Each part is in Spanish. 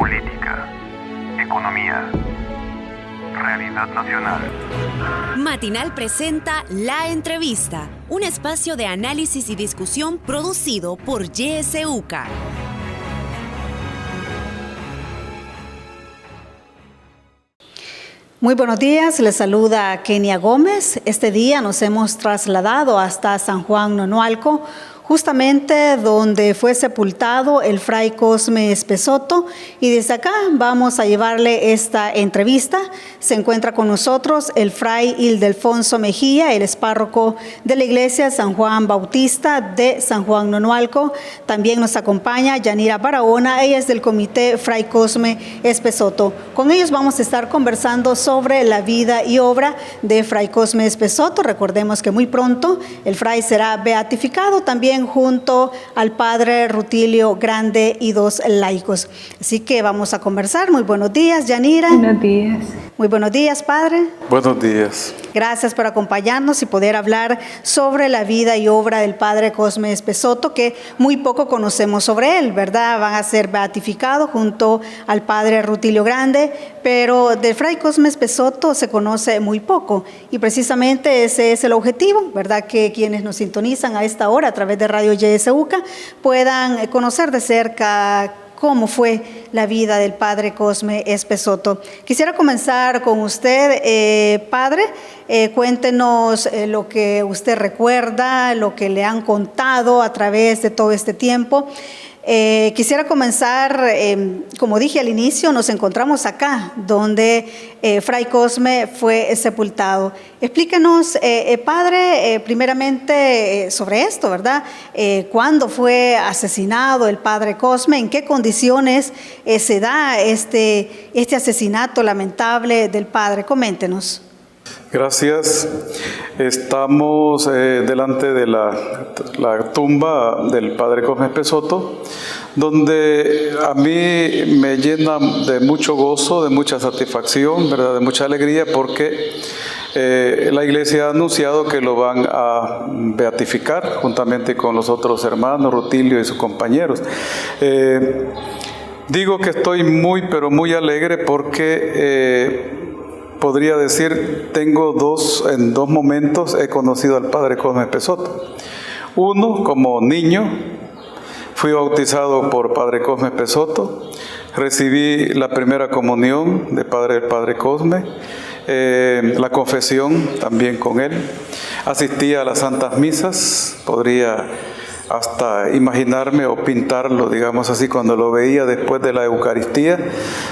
política, economía, realidad nacional. Matinal presenta La Entrevista, un espacio de análisis y discusión producido por YSUCA. Muy buenos días, les saluda Kenia Gómez. Este día nos hemos trasladado hasta San Juan Nonualco, justamente donde fue sepultado el fray Cosme Espesoto, y desde acá vamos a llevarle esta entrevista. Se encuentra con nosotros el fray Ildefonso Mejía, él es párroco de la iglesia San Juan Bautista de San Juan Nonualco. También nos acompaña Yanira Barahona, ella es del comité Fray Cosme Espesoto. Con ellos vamos a estar conversando sobre la vida y obra de fray Cosme Espesoto. Recordemos que muy pronto el fray será beatificado, también junto al padre Rutilio Grande y dos laicos. Así que vamos a conversar. Muy buenos días, Yanira. Buenos días. Muy buenos días, padre. Buenos días. Gracias por acompañarnos y poder hablar sobre la vida y obra del padre Cosme Espesoto, que muy poco conocemos sobre él, ¿verdad? Van a ser beatificados junto al padre Rutilio Grande, pero del fray Cosme Espesoto se conoce muy poco, y precisamente ese es el objetivo, ¿verdad? Que quienes nos sintonizan a esta hora a través de Radio YSUCA puedan conocer de cerca cómo fue la vida del padre Cosme Espesoto. Quisiera comenzar con usted, padre. Cuéntenos lo que usted recuerda, lo que le han contado a través de todo este tiempo. Quisiera comenzar, como dije al inicio, nos encontramos acá, donde fray Cosme fue sepultado. Explíquenos, padre, primeramente sobre esto, ¿verdad? ¿Cuándo fue asesinado el padre Cosme? ¿En qué condiciones se da este asesinato lamentable del padre? Coméntenos. Gracias. Estamos delante de la tumba del padre Cosme Espesoto, donde a mí me llena de mucho gozo, de mucha satisfacción, ¿verdad? De mucha alegría, porque la iglesia ha anunciado que lo van a beatificar juntamente con los otros hermanos, Rutilio y sus compañeros. Digo que estoy muy, pero muy alegre porque podría decir, en dos momentos he conocido al padre Cosme Espesoto. Uno, como niño, fui bautizado por padre Cosme Espesoto, recibí la primera comunión del padre Cosme, la confesión también con él, asistía a las santas misas, podría hasta imaginarme o pintarlo, digamos así, cuando lo veía después de la Eucaristía,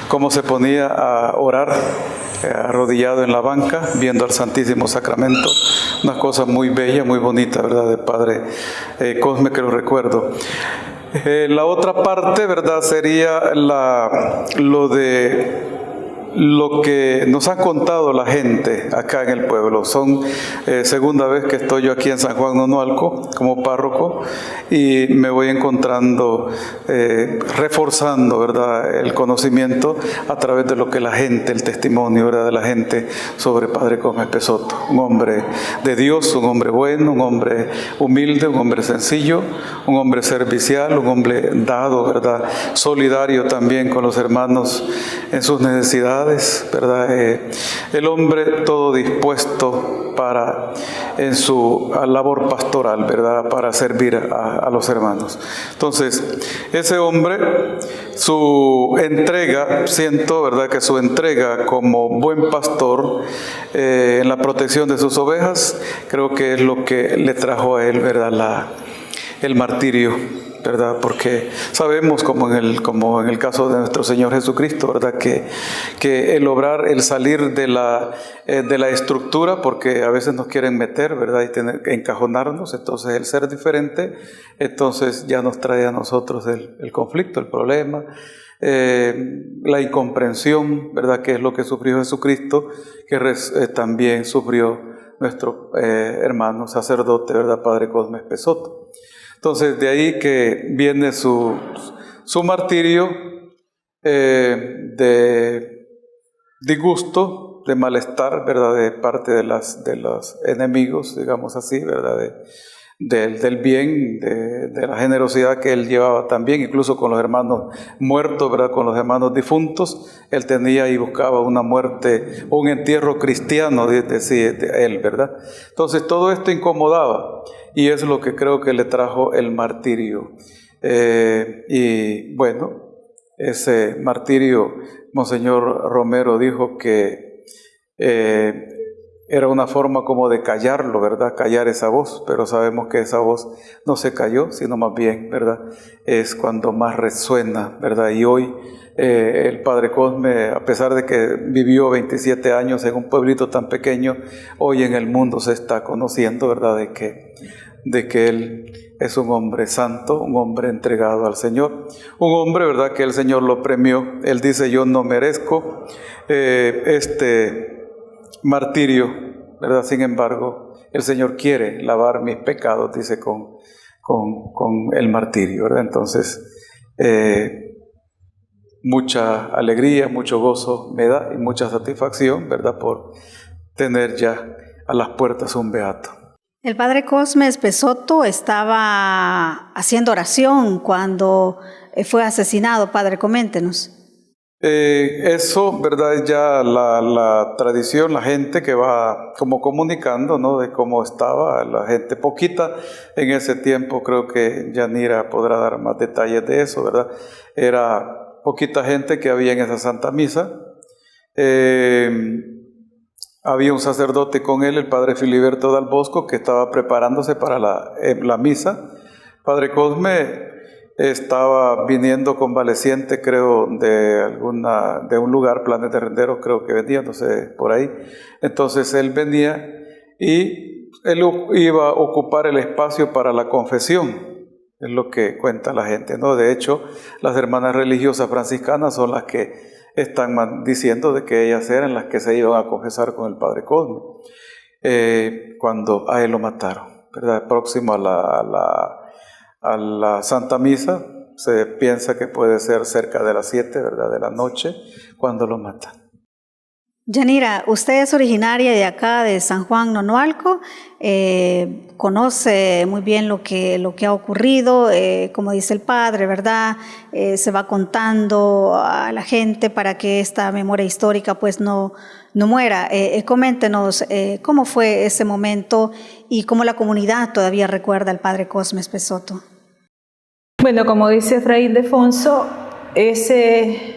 cómo se ponía a orar arrodillado en la banca, viendo al Santísimo Sacramento, una cosa muy bella, muy bonita, ¿verdad?, de padre Cosme, que lo recuerdo. La otra parte, ¿verdad?, sería lo que nos ha contado la gente acá en el pueblo. Son segunda vez que estoy yo aquí en San Juan Nonualco como párroco, y me voy encontrando, reforzando, ¿verdad?, el conocimiento a través de lo que la gente, el testimonio, ¿verdad?, de la gente sobre padre Cosme Espesoto. Un hombre de Dios, un hombre bueno, un hombre humilde, un hombre sencillo, un hombre servicial, un hombre dado, ¿verdad?, solidario también con los hermanos en sus necesidades, ¿verdad? El hombre todo dispuesto en su labor pastoral, ¿verdad?, para servir a los hermanos. Entonces, ese hombre, su entrega, siento, ¿verdad?, que su entrega como buen pastor en la protección de sus ovejas, creo que es lo que le trajo a él, ¿verdad?, el martirio, ¿verdad? Porque sabemos, como en el caso de nuestro Señor Jesucristo, ¿verdad?, que el obrar, el salir de la estructura, porque a veces nos quieren meter, ¿verdad?, y encajonarnos, entonces el ser diferente, entonces ya nos trae a nosotros el conflicto, el problema, la incomprensión, ¿verdad?, que es lo que sufrió Jesucristo, que también sufrió nuestro hermano sacerdote, ¿verdad?, padre Cosme Espesoto. Entonces, de ahí que viene su martirio de disgusto, de malestar, ¿verdad?, de parte de los enemigos, digamos así, ¿verdad?, del bien, de la generosidad que él llevaba también, incluso con los hermanos muertos, ¿verdad? Con los hermanos difuntos, él tenía y buscaba una muerte, un entierro cristiano, decía él, ¿verdad? Entonces todo esto incomodaba y es lo que creo que le trajo el martirio. Y bueno, ese martirio, Monseñor Romero dijo que era una forma como de callarlo, ¿verdad? Callar esa voz, pero sabemos que esa voz no se cayó, sino más bien, ¿verdad? Es cuando más resuena, ¿verdad? Y hoy el Padre Cosme, a pesar de que vivió 27 años en un pueblito tan pequeño, hoy en el mundo se está conociendo, ¿verdad? De que él es un hombre santo, un hombre entregado al Señor, un hombre, ¿verdad?, que el Señor lo premió. Él dice: yo no merezco este martirio, ¿verdad? Sin embargo, el Señor quiere lavar mis pecados, dice, con el martirio, ¿verdad? Entonces, mucha alegría, mucho gozo me da y mucha satisfacción, ¿verdad?, por tener ya a las puertas un beato. El padre Cosme Espesoto estaba haciendo oración cuando fue asesinado. Padre, coméntenos. Eso, ¿verdad? Es ya la tradición, la gente que va como comunicando, ¿no?, de cómo estaba la gente. Poquita en ese tiempo, creo que Yanira podrá dar más detalles de eso, ¿verdad? Era poquita gente que había en esa Santa Misa. Había un sacerdote con él, el padre Filiberto Dal Bosco, que estaba preparándose para la misa. Padre Cosme estaba viniendo convaleciente, creo, de un lugar, Planes de Renderos, creo que venía, no sé, por ahí. Entonces él venía y él iba a ocupar el espacio para la confesión, es lo que cuenta la gente, ¿no? De hecho, las hermanas religiosas franciscanas son las que están diciendo de que ellas eran las que se iban a confesar con el Padre Cosme cuando a él lo mataron, ¿verdad? Próximo a la Santa Misa, se piensa que puede ser cerca de las 7, ¿verdad?, de la noche, cuando lo matan. Yanira, usted es originaria de acá, de San Juan Nonualco, conoce muy bien lo que ha ocurrido, como dice el padre, ¿verdad? Se va contando a la gente para que esta memoria histórica pues no muera. Coméntenos cómo fue ese momento y cómo la comunidad todavía recuerda al padre Cosme Espesoto. Bueno, como dice Fray Ildefonso, ese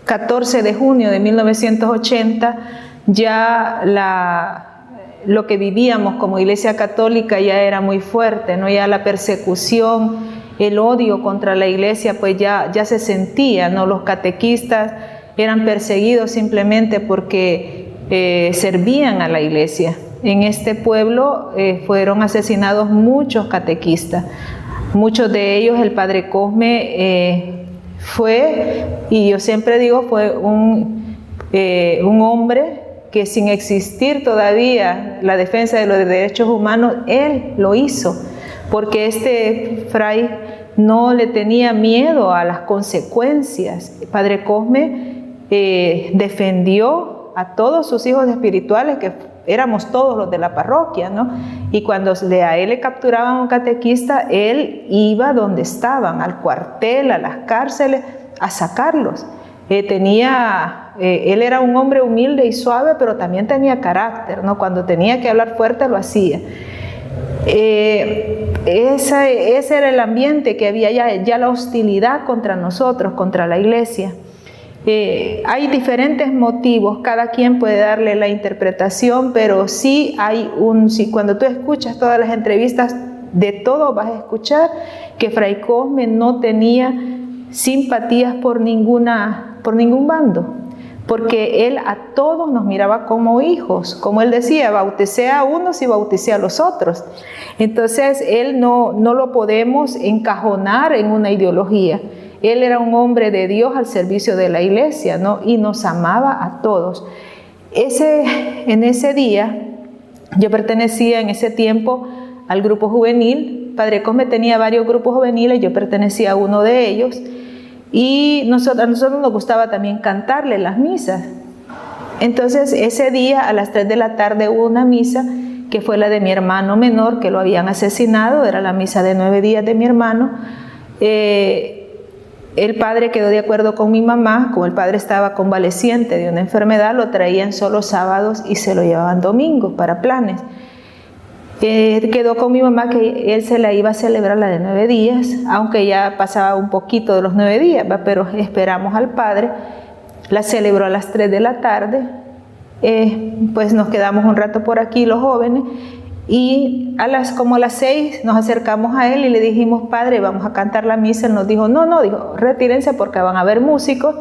14 de junio de 1980 ya lo que vivíamos como Iglesia Católica ya era muy fuerte, ¿no? Ya la persecución, el odio contra la Iglesia pues ya se sentía, ¿no? Los catequistas eran perseguidos simplemente porque servían a la Iglesia. En este pueblo fueron asesinados muchos catequistas, muchos de ellos el padre Cosme fue, y yo siempre digo, fue un hombre que sin existir todavía la defensa de los derechos humanos, él lo hizo, porque este fray no le tenía miedo a las consecuencias. Padre Cosme defendió a todos sus hijos espirituales, que éramos todos los de la parroquia, ¿no? Y cuando a él le capturaban un catequista, él iba donde estaban, al cuartel, a las cárceles, a sacarlos. Él era un hombre humilde y suave, pero también tenía carácter, ¿no? Cuando tenía que hablar fuerte, lo hacía. Ese era el ambiente que había ya la hostilidad contra nosotros, contra la Iglesia. Hay diferentes motivos, cada quien puede darle la interpretación, pero sí cuando tú escuchas todas las entrevistas, de todo vas a escuchar que Fray Cosme no tenía simpatías por ningún bando, porque él a todos nos miraba como hijos, como él decía, bauticé a unos y bauticé a los otros. Entonces él no lo podemos encajonar en una ideología. Él era un hombre de Dios al servicio de la Iglesia, ¿no? Y nos amaba a todos. En ese día, yo pertenecía en ese tiempo al grupo juvenil. Padre Cosme tenía varios grupos juveniles, yo pertenecía a uno de ellos. Y a nosotros nos gustaba también cantarle las misas. Entonces, ese día, a las 3 de la tarde, hubo una misa que fue la de mi hermano menor, que lo habían asesinado. Era la misa de 9 días de mi hermano. El padre quedó de acuerdo con mi mamá. Como el padre estaba convaleciente de una enfermedad, lo traían solo sábados y se lo llevaban domingos para planes. Quedó con mi mamá que él se la iba a celebrar la de 9 días, aunque ya pasaba un poquito de los 9 días, pero esperamos al padre. La celebró a las 3 de la tarde. Pues nos quedamos un rato por aquí los jóvenes, y como a las 6 nos acercamos a él y le dijimos: padre, vamos a cantar la misa. Él nos dijo: no, dijo, retírense porque van a haber músicos,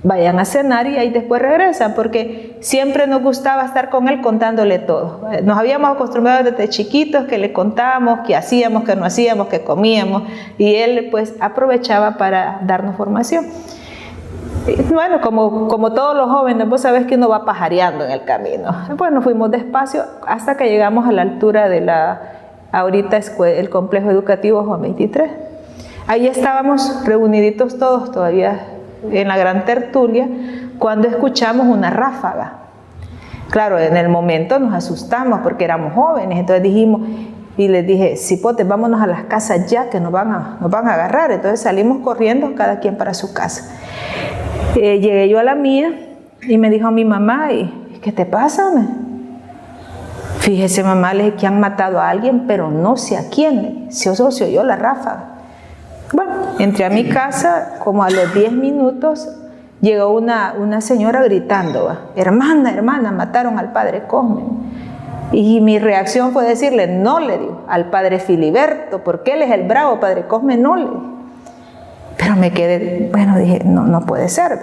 vayan a cenar y ahí después regresan, porque siempre nos gustaba estar con él contándole todo. Nos habíamos acostumbrado desde chiquitos que le contábamos qué hacíamos, qué no hacíamos, qué comíamos, y él pues aprovechaba para darnos formación. Bueno, como todos los jóvenes, vos sabés que uno va pajareando en el camino. Bueno, fuimos despacio hasta que llegamos a la altura de el complejo educativo Juan 23. Ahí estábamos reuniditos todos todavía en la gran tertulia, cuando escuchamos una ráfaga. Claro, en el momento nos asustamos porque éramos jóvenes, entonces dijimos, y les dije: cipotes, vámonos a las casas ya, que nos van a agarrar. Entonces salimos corriendo, cada quien para su casa. Llegué yo a la mía y me dijo mi mamá: ¿y qué te pasa, hombre? Fíjese, mamá, le dije que han matado a alguien, pero no sé a quién. Se oyó la ráfaga. Bueno, entré a mi casa, como a los 10 minutos llegó una señora gritando: hermana, mataron al padre Cosme. Y mi reacción fue decirle: no, le digo, al padre Filiberto, porque él es el bravo, padre Cosme no, le digo. Pero me quedé, bueno, dije, no puede ser.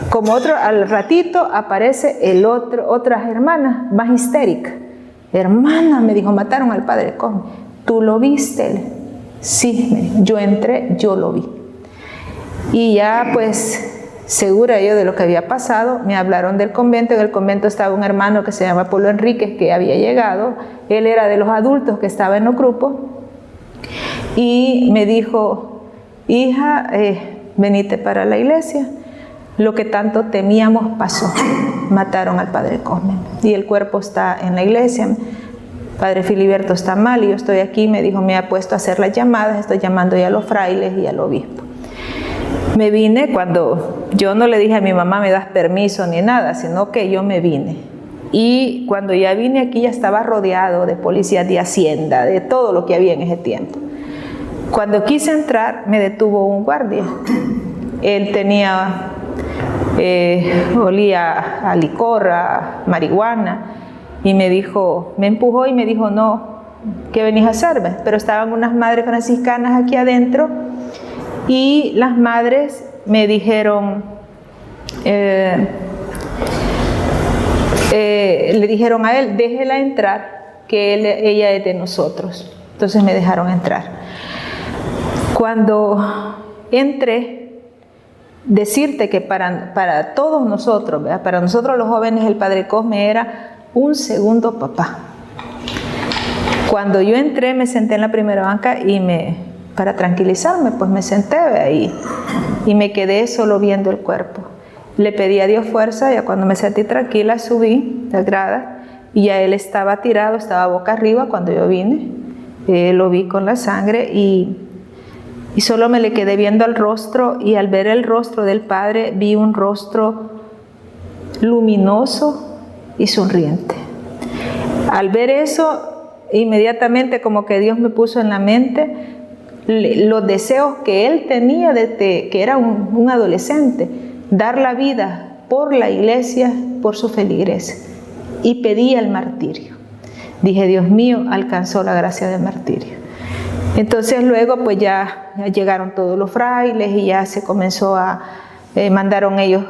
Como al ratito aparece otras hermanas más histéricas. Hermana, me dijo, mataron al padre Cosme. ¿Tú lo viste? Sí, yo entré, yo lo vi. Y ya pues, segura yo de lo que había pasado, me hablaron del convento. En el convento estaba un hermano que se llama Polo Enríquez, que había llegado. Él era de los adultos que estaba en los grupos. Y me dijo: hija, venite para la iglesia. Lo que tanto temíamos pasó. Mataron al padre Cosme y el cuerpo está en la iglesia. Padre Filiberto está mal y yo estoy aquí. Me dijo: me ha puesto a hacer las llamadas, estoy llamando ya a los frailes y al obispo. Me vine cuando yo no le dije a mi mamá: me das permiso ni nada, sino que yo me vine. Y cuando ya vine aquí ya estaba rodeado de policías de Hacienda, de todo lo que había en ese tiempo. Cuando quise entrar, me detuvo un guardia. Él tenía, olía a licor, a marihuana, y me empujó y me dijo: no, ¿qué venís a hacerme? Pero estaban unas madres franciscanas aquí adentro, y las madres me dijeron, le dijeron a él: déjela entrar, que ella es de nosotros. Entonces me dejaron entrar. Cuando entré, decirte que para todos nosotros, ¿verdad? Para nosotros los jóvenes, el padre Cosme era un segundo papá. Cuando yo entré, me senté en la primera banca y para tranquilizarme, pues me senté ahí y me quedé solo viendo el cuerpo. Le pedí a Dios fuerza. Ya cuando me sentí tranquila, subí las gradas y ya él estaba tirado, estaba boca arriba cuando yo vine. Lo vi con la sangre y solo me le quedé viendo el rostro, y al ver el rostro del padre vi un rostro luminoso y sonriente. Al ver eso, inmediatamente como que Dios me puso en la mente los deseos que él tenía desde que era un adolescente: dar la vida por la iglesia, por su feligreses, y pedía el martirio. Dije: Dios mío, alcanzó la gracia del martirio. Entonces luego pues ya llegaron todos los frailes y ya se comenzó mandaron ellos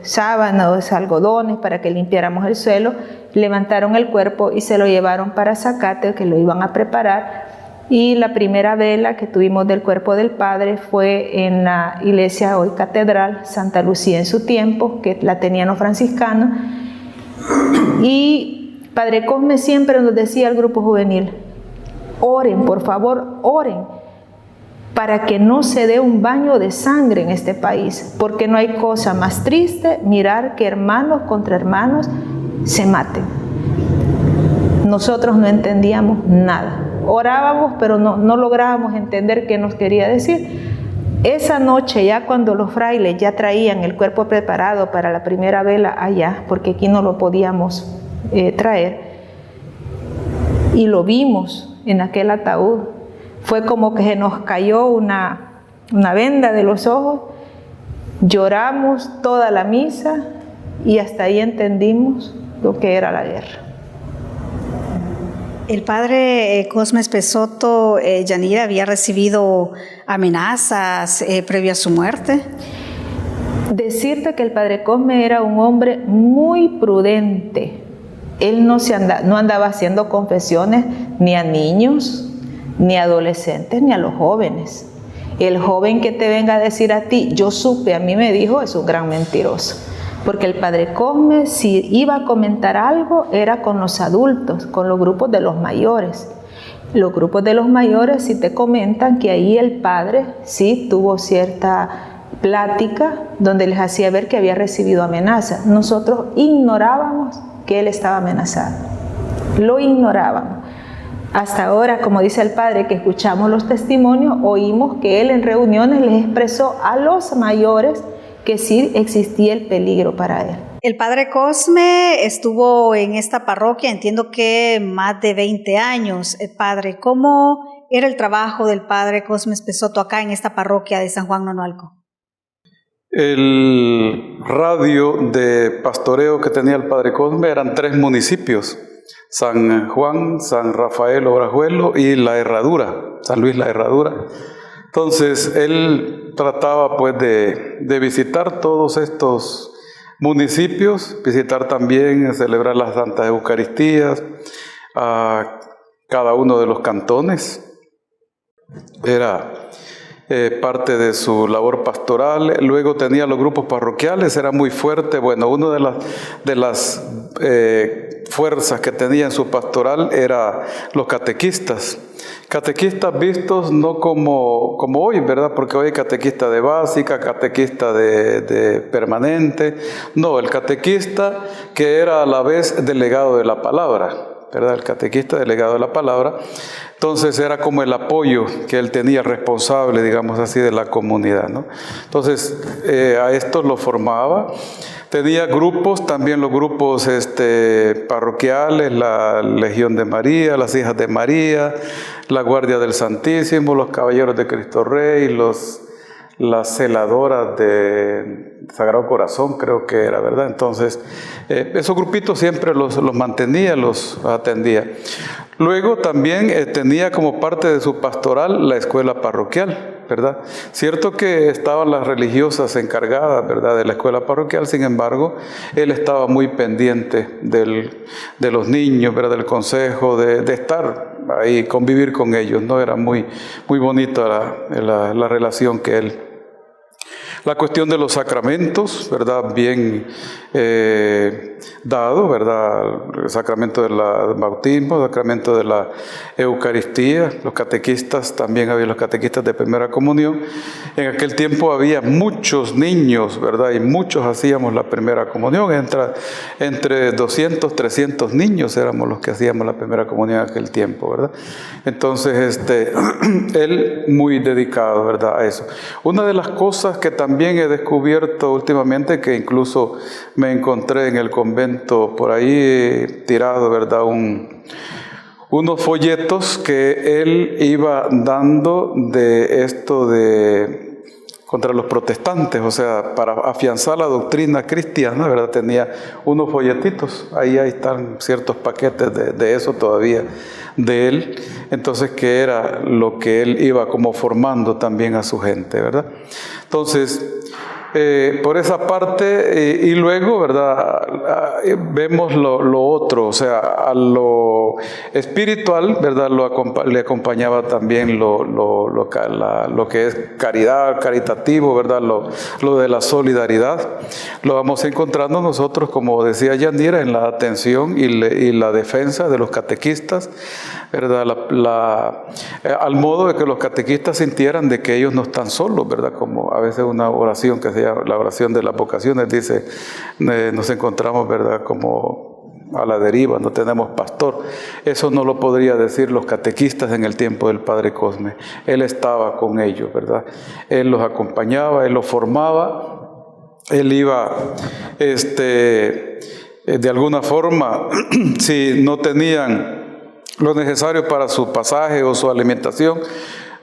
sábanas, algodones para que limpiáramos el suelo, levantaron el cuerpo y se lo llevaron para Zacate, que lo iban a preparar. Y la primera vela que tuvimos del cuerpo del padre fue en la iglesia hoy catedral, Santa Lucía en su tiempo, que la tenían los franciscanos. Y padre Cosme siempre nos decía al grupo juvenil: oren, por favor, oren, para que no se dé un baño de sangre en este país, porque no hay cosa más triste mirar que hermanos contra hermanos se maten. Nosotros no entendíamos nada. Orábamos, pero no lográbamos entender qué nos quería decir. Esa noche, ya cuando los frailes ya traían el cuerpo preparado para la primera vela allá, porque aquí no lo podíamos traer, y lo vimos en aquel ataúd, fue como que se nos cayó una venda de los ojos, lloramos toda la misa y hasta ahí entendimos lo que era la guerra. El padre Cosme Espesoto, Yanira, había recibido amenazas previo a su muerte. Decirte que el padre Cosme era un hombre muy prudente. Él no andaba haciendo confesiones ni a niños, ni a adolescentes, ni a los jóvenes. El joven que te venga a decir a ti, yo supe, a mí me dijo, es un gran mentiroso. Porque el padre Cosme, si iba a comentar algo, era con los adultos, con los grupos de los mayores. Los grupos de los mayores sí te comentan que ahí el padre sí tuvo cierta plática donde les hacía ver que había recibido amenazas. Nosotros ignorábamos que él estaba amenazado. Lo ignorábamos. Hasta ahora, como dice el padre, que escuchamos los testimonios, oímos que él en reuniones les expresó a los mayores que sí existía el peligro para él. El padre Cosme estuvo en esta parroquia, entiendo que más de 20 años. Padre, ¿cómo era el trabajo del padre Cosme Espesoto acá en esta parroquia de San Juan Nonualco? El radio de pastoreo que tenía el padre Cosme eran 3 municipios: San Juan, San Rafael Obrajuelo y La Herradura, San Luis La Herradura. Entonces, él trataba pues de visitar todos estos municipios, visitar también, celebrar las Santas Eucaristías a cada uno de los cantones. Era parte de su labor pastoral. Luego tenía los grupos parroquiales, era muy fuerte. Bueno, una de las fuerzas que tenía en su pastoral era los catequistas. Catequistas vistos no como hoy, ¿verdad? Porque hoy hay catequista de básica, catequista de permanente. No, el catequista que era a la vez delegado de la palabra, ¿verdad? El catequista delegado de la palabra. Entonces era como el apoyo que él tenía, responsable, digamos así, de la comunidad, ¿no? Entonces a estos lo formaba. Tenía grupos, también los grupos parroquiales, la Legión de María, las Hijas de María, la Guardia del Santísimo, los Caballeros de Cristo Rey, las celadoras de Sagrado Corazón, creo que era, ¿verdad? Entonces, esos grupitos siempre los mantenía, los atendía. Luego también tenía como parte de su pastoral la escuela parroquial, ¿verdad? Cierto que estaban las religiosas encargadas, ¿verdad?, de la escuela parroquial. Sin embargo, él estaba muy pendiente de los niños, ¿verdad?, del consejo, de estar ahí, convivir con ellos, ¿no? Era muy, muy bonita la relación que él. La cuestión de los sacramentos, ¿verdad?, bien dado, ¿verdad?, el sacramento del bautismo, el sacramento de la Eucaristía, los catequistas, también había los catequistas de primera comunión. En aquel tiempo había muchos niños, ¿verdad?, y muchos hacíamos la primera comunión. Entre 200, 300 niños éramos los que hacíamos la primera comunión en aquel tiempo, ¿verdad? Entonces, él muy dedicado, ¿verdad?, a eso. Una de las cosas que también he descubierto últimamente, que incluso me encontré en el convento por ahí tirado, ¿verdad?, unos folletos que él iba dando de esto contra los protestantes, o sea, para afianzar la doctrina cristiana, ¿verdad? Tenía unos folletitos, ahí están ciertos paquetes de eso todavía, de él. Entonces, que era lo que él iba como formando también a su gente, ¿verdad? Entonces, por esa parte, y luego, ¿verdad?, vemos lo otro, o sea, a lo espiritual, ¿verdad?, le acompañaba también lo que es caridad, caritativo, ¿verdad?, lo de la solidaridad. Lo vamos encontrando nosotros, como decía Yanira, en la atención y la defensa de los catequistas, ¿verdad?, al modo de que los catequistas sintieran de que ellos no están solos, ¿verdad?, como a veces una oración que se llama la oración de las vocaciones dice, nos encontramos, ¿verdad?, como a la deriva, no tenemos pastor. Eso no lo podría decir los catequistas en el tiempo del Padre Cosme. Él estaba con ellos, ¿verdad? Él los acompañaba, él los formaba, él iba, de alguna forma, si no tenían lo necesario para su pasaje o su alimentación,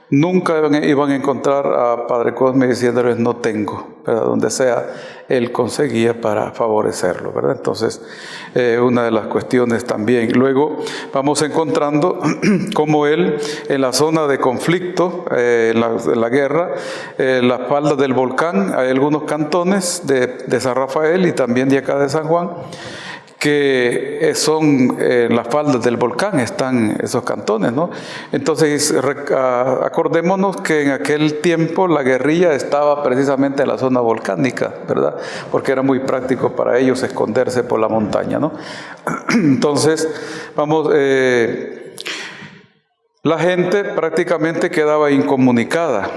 nunca iban a encontrar a Padre Cosme diciéndoles no tengo, ¿verdad? Donde sea, él conseguía para favorecerlo, ¿verdad? Entonces, una de las cuestiones también. Luego vamos encontrando cómo él, en la zona de conflicto, en la guerra, en las faldas del volcán, hay algunos cantones de San Rafael y también de acá de San Juan, que son en las faldas del volcán, están esos cantones, ¿no? Entonces, acordémonos que en aquel tiempo la guerrilla estaba precisamente en la zona volcánica, ¿verdad? Porque era muy práctico para ellos esconderse por la montaña, ¿no? Entonces, la gente prácticamente quedaba incomunicada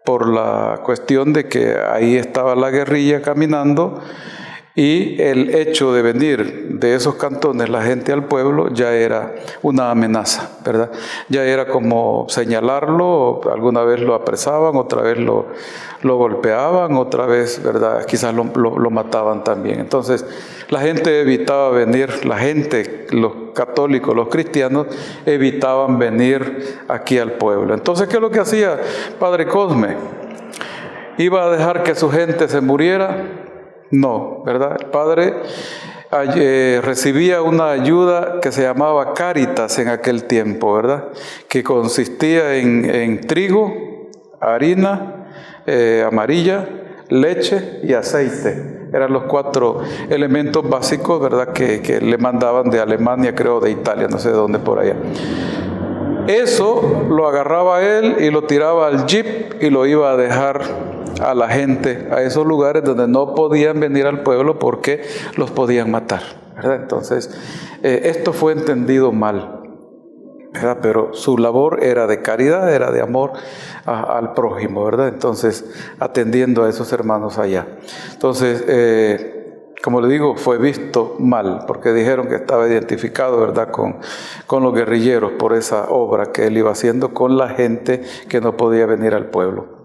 por la cuestión de que ahí estaba la guerrilla caminando. Y el hecho de venir de esos cantones la gente al pueblo ya era una amenaza, ¿verdad? Ya era como señalarlo, alguna vez lo apresaban, otra vez lo golpeaban, otra vez, ¿verdad? Quizás lo mataban también. Entonces, la gente evitaba venir, los católicos, los cristianos, evitaban venir aquí al pueblo. Entonces, ¿qué es lo que hacía Padre Cosme? ¿Iba a dejar que su gente se muriera? No, ¿verdad? El Padre recibía una ayuda que se llamaba Cáritas en aquel tiempo, ¿verdad? Que consistía en trigo, harina amarilla, leche y aceite. Eran los 4 elementos básicos, ¿verdad? Que le mandaban de Alemania, creo, de Italia, no sé de dónde por allá. Eso lo agarraba él y lo tiraba al jeep y lo iba a dejar a la gente, a esos lugares donde no podían venir al pueblo porque los podían matar, ¿verdad? Entonces, esto fue entendido mal, ¿verdad? Pero su labor era de caridad, era de amor al prójimo, ¿verdad? Entonces, atendiendo a esos hermanos allá. Entonces, como le digo, fue visto mal, porque dijeron que estaba identificado, ¿verdad?, con los guerrilleros por esa obra que él iba haciendo con la gente que no podía venir al pueblo.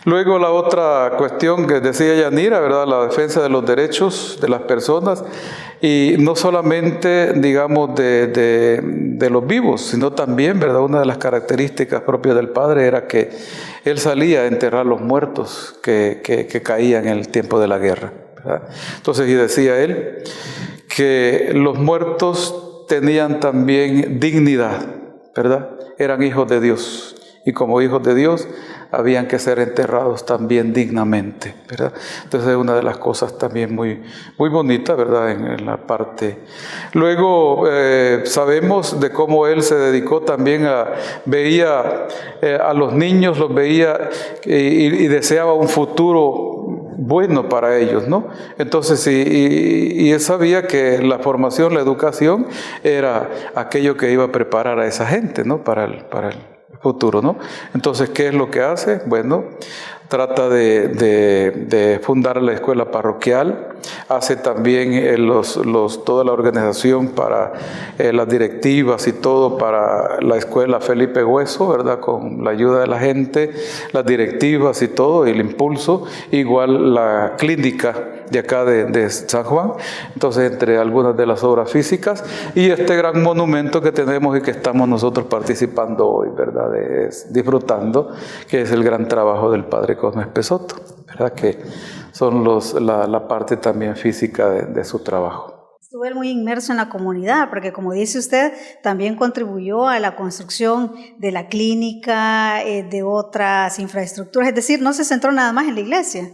Luego la otra cuestión que decía Yanira, ¿verdad?, la defensa de los derechos de las personas, y no solamente, digamos, de los vivos, sino también, ¿verdad?, una de las características propias del Padre era que él salía a enterrar los muertos que caían en el tiempo de la guerra, ¿verdad? Entonces, y decía él que los muertos tenían también dignidad, ¿verdad? Eran hijos de Dios, y como hijos de Dios habían que ser enterrados también dignamente, ¿verdad? Entonces es una de las cosas también muy, muy bonitas, ¿verdad?, en la parte. Luego sabemos de cómo él se dedicó también veía a los niños, los veía y deseaba un futuro bueno para ellos, ¿no? Entonces, y él sabía que la formación, la educación era aquello que iba a preparar a esa gente, ¿no?, para el futuro, ¿no? Entonces, ¿qué es lo que hace? Bueno, trata de fundar la escuela parroquial, hace también toda la organización para las directivas y todo para la escuela Felipe Hueso, ¿verdad?, con la ayuda de la gente, las directivas y todo, y el impulso, igual la clínica de acá de San Juan. Entonces, entre algunas de las obras físicas y este gran monumento que tenemos y que estamos nosotros participando hoy, ¿verdad?, disfrutando, que es el gran trabajo del Padre Cosme Espessoto, ¿verdad?, que son la parte también física de su trabajo. Estuvo él muy inmerso en la comunidad, porque como dice usted, también contribuyó a la construcción de la clínica, de otras infraestructuras, es decir, no se centró nada más en la iglesia.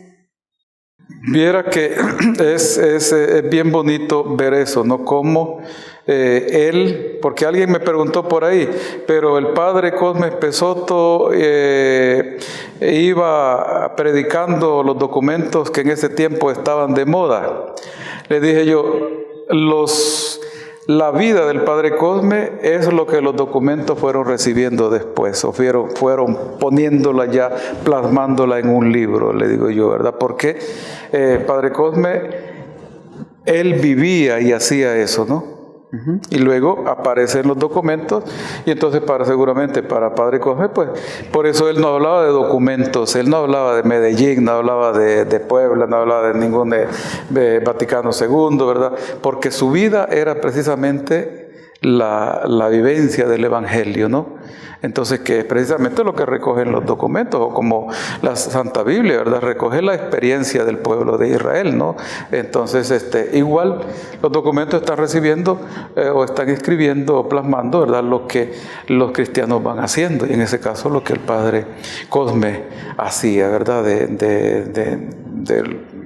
Viera que es bien bonito ver eso, ¿no? Cómo él, porque alguien me preguntó por ahí, pero el Padre Cosme Espessoto iba predicando los documentos que en ese tiempo estaban de moda. Le dije yo, la vida del Padre Cosme es lo que los documentos fueron recibiendo después, o fueron poniéndola ya, plasmándola en un libro, le digo yo, ¿verdad? Porque Padre Cosme él vivía y hacía eso, ¿no? Y luego aparecen los documentos, y entonces seguramente para Padre Cosme, pues por eso él no hablaba de documentos, él no hablaba de Medellín, no hablaba de Puebla, no hablaba de ningún de Vaticano II, ¿verdad? Porque su vida era precisamente la vivencia del Evangelio, ¿no? Entonces, que es precisamente lo que recogen los documentos, o como la Santa Biblia, ¿verdad? Recoge la experiencia del pueblo de Israel, ¿no? Entonces, igual los documentos están recibiendo o están escribiendo o plasmando, ¿verdad?, lo que los cristianos van haciendo, y en ese caso lo que el Padre Cosme hacía, ¿verdad?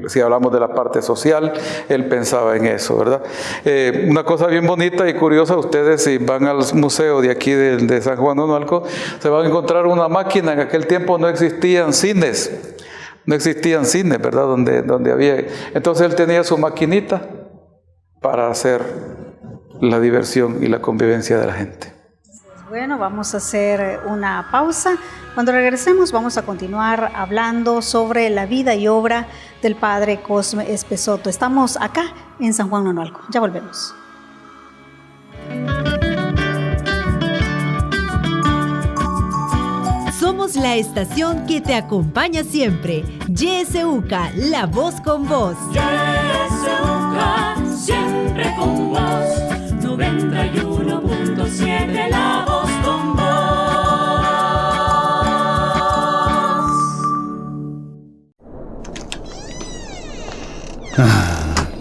Si hablamos de la parte social, él pensaba en eso, ¿verdad? Una cosa bien bonita y curiosa, ustedes si van al museo de aquí de San Juan de Onualco, se van a encontrar una máquina. En aquel tiempo no existían cines, ¿verdad? Donde había. Entonces él tenía su maquinita para hacer la diversión y la convivencia de la gente. Bueno, vamos a hacer una pausa. Cuando regresemos vamos a continuar hablando sobre la vida y obra del Padre Cosme Espessoto. Estamos acá en San Juan de Onualco. Ya volvemos. Somos la estación que te acompaña siempre. YSUCA, la voz con vos. YSUCA, siempre con vos. 91.7, la voz con vos.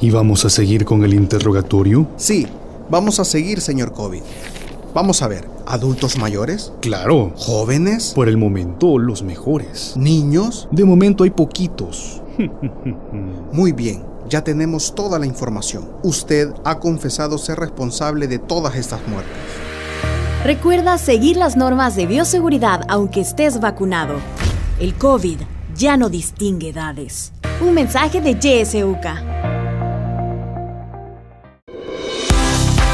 ¿Y vamos a seguir con el interrogatorio? Sí, vamos a seguir, señor COVID. Vamos a ver, ¿adultos mayores? Claro. ¿Jóvenes? Por el momento, los mejores. ¿Niños? De momento hay poquitos. Muy bien, ya tenemos toda la información. Usted ha confesado ser responsable de todas estas muertes. Recuerda seguir las normas de bioseguridad aunque estés vacunado. El COVID ya no distingue edades. Un mensaje de YSUCA.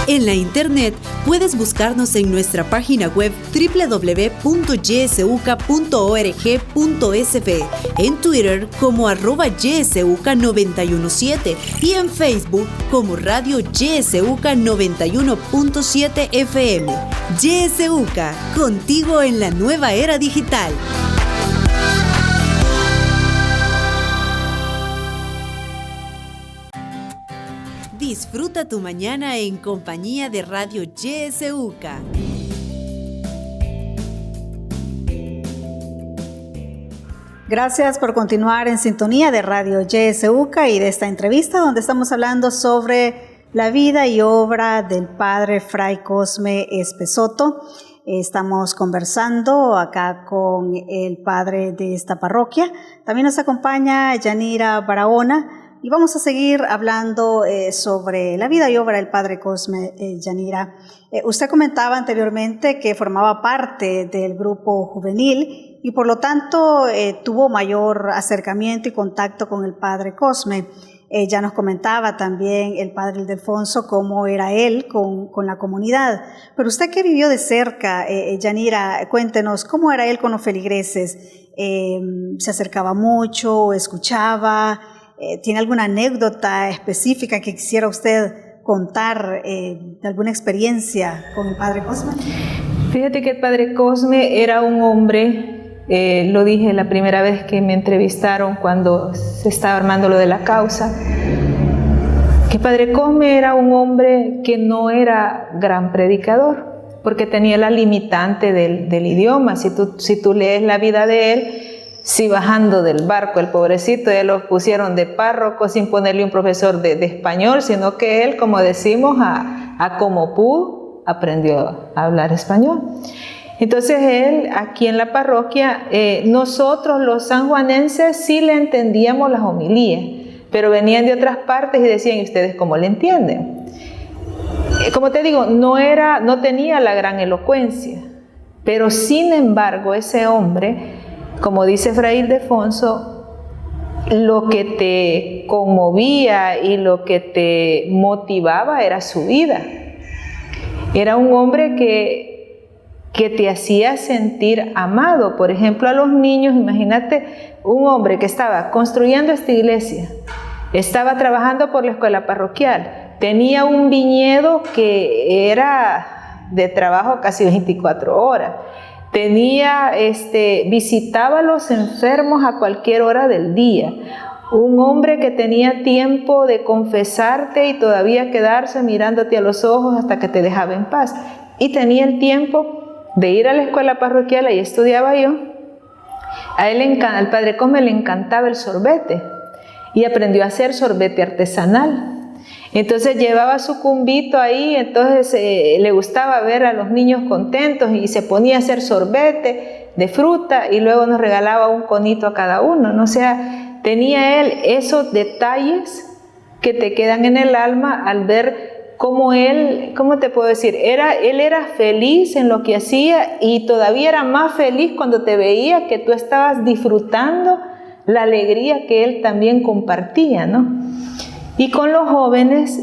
En la internet puedes buscarnos en nuestra página web www.ysuca.org.sb, en Twitter como @ysuca917 y en Facebook como Radio YSUCA 91.7 FM. YSUCA, contigo en la nueva era digital. Disfruta tu mañana en compañía de Radio YSUCA. Gracias por continuar en sintonía de Radio YSUCA y de esta entrevista donde estamos hablando sobre la vida y obra del Padre Fray Cosme Espessoto. Estamos conversando acá con el padre de esta parroquia. También nos acompaña Yanira Barahona. Y vamos a seguir hablando sobre la vida y obra del Padre Cosme. Yanira, usted comentaba anteriormente que formaba parte del grupo juvenil y por lo tanto tuvo mayor acercamiento y contacto con el Padre Cosme. Ya nos comentaba también el Padre Ildefonso cómo era él con la comunidad. Pero usted que vivió de cerca, Yanira, cuéntenos, ¿cómo era él con los feligreses? ¿Se acercaba mucho? ¿Escuchaba? ¿Tiene alguna anécdota específica que quisiera usted contar de alguna experiencia con el Padre Cosme? Fíjate que el Padre Cosme era un hombre, lo dije la primera vez que me entrevistaron cuando se estaba armando lo de la causa, que Padre Cosme era un hombre que no era gran predicador, porque tenía la limitante del idioma. Si tú lees la vida de él, sí, bajando del barco, el pobrecito, ya lo pusieron de párroco sin ponerle un profesor de español, sino que él, como decimos, a como pudo, aprendió a hablar español. Entonces él, aquí en la parroquia, nosotros los sanjuanenses sí le entendíamos las homilías, pero venían de otras partes y decían, ¿y ustedes cómo le entienden? Como te digo, no tenía la gran elocuencia, pero sin embargo ese hombre, como dice Fray Ildefonso, lo que te conmovía y lo que te motivaba era su vida. Era un hombre que te hacía sentir amado. Por ejemplo, a los niños, imagínate un hombre que estaba construyendo esta iglesia, estaba trabajando por la escuela parroquial, tenía un viñedo que era de trabajo casi 24 horas, visitaba a los enfermos a cualquier hora del día, un hombre que tenía tiempo de confesarte y todavía quedarse mirándote a los ojos hasta que te dejaba en paz, y tenía el tiempo de ir a la escuela parroquial, ahí estudiaba yo. Al padre Cosme le encantaba el sorbete y aprendió a hacer sorbete artesanal. Entonces llevaba su cumbito ahí, entonces le gustaba ver a los niños contentos y se ponía a hacer sorbete de fruta y luego nos regalaba un conito a cada uno, ¿no? O sea, tenía él esos detalles que te quedan en el alma al ver cómo él, ¿cómo te puedo decir? Él era feliz en lo que hacía y todavía era más feliz cuando te veía que tú estabas disfrutando la alegría que él también compartía, ¿no? Y con los jóvenes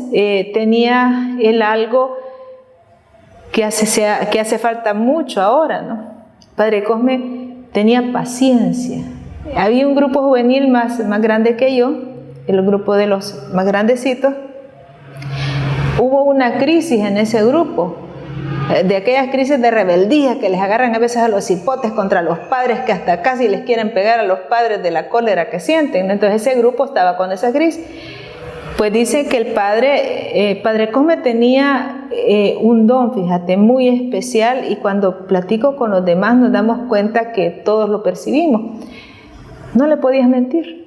tenía él algo que hace falta mucho ahora, ¿no? Padre Cosme tenía paciencia. Había un grupo juvenil más grande que yo, el grupo de los más grandecitos. Hubo una crisis en ese grupo, de aquellas crisis de rebeldía que les agarran a veces a los hipotes contra los padres, que hasta casi les quieren pegar a los padres de la cólera que sienten. Entonces ese grupo estaba con esa crisis. Pues dice que el padre Cosme tenía un don, fíjate, muy especial, y cuando platico con los demás nos damos cuenta que todos lo percibimos. No le podías mentir.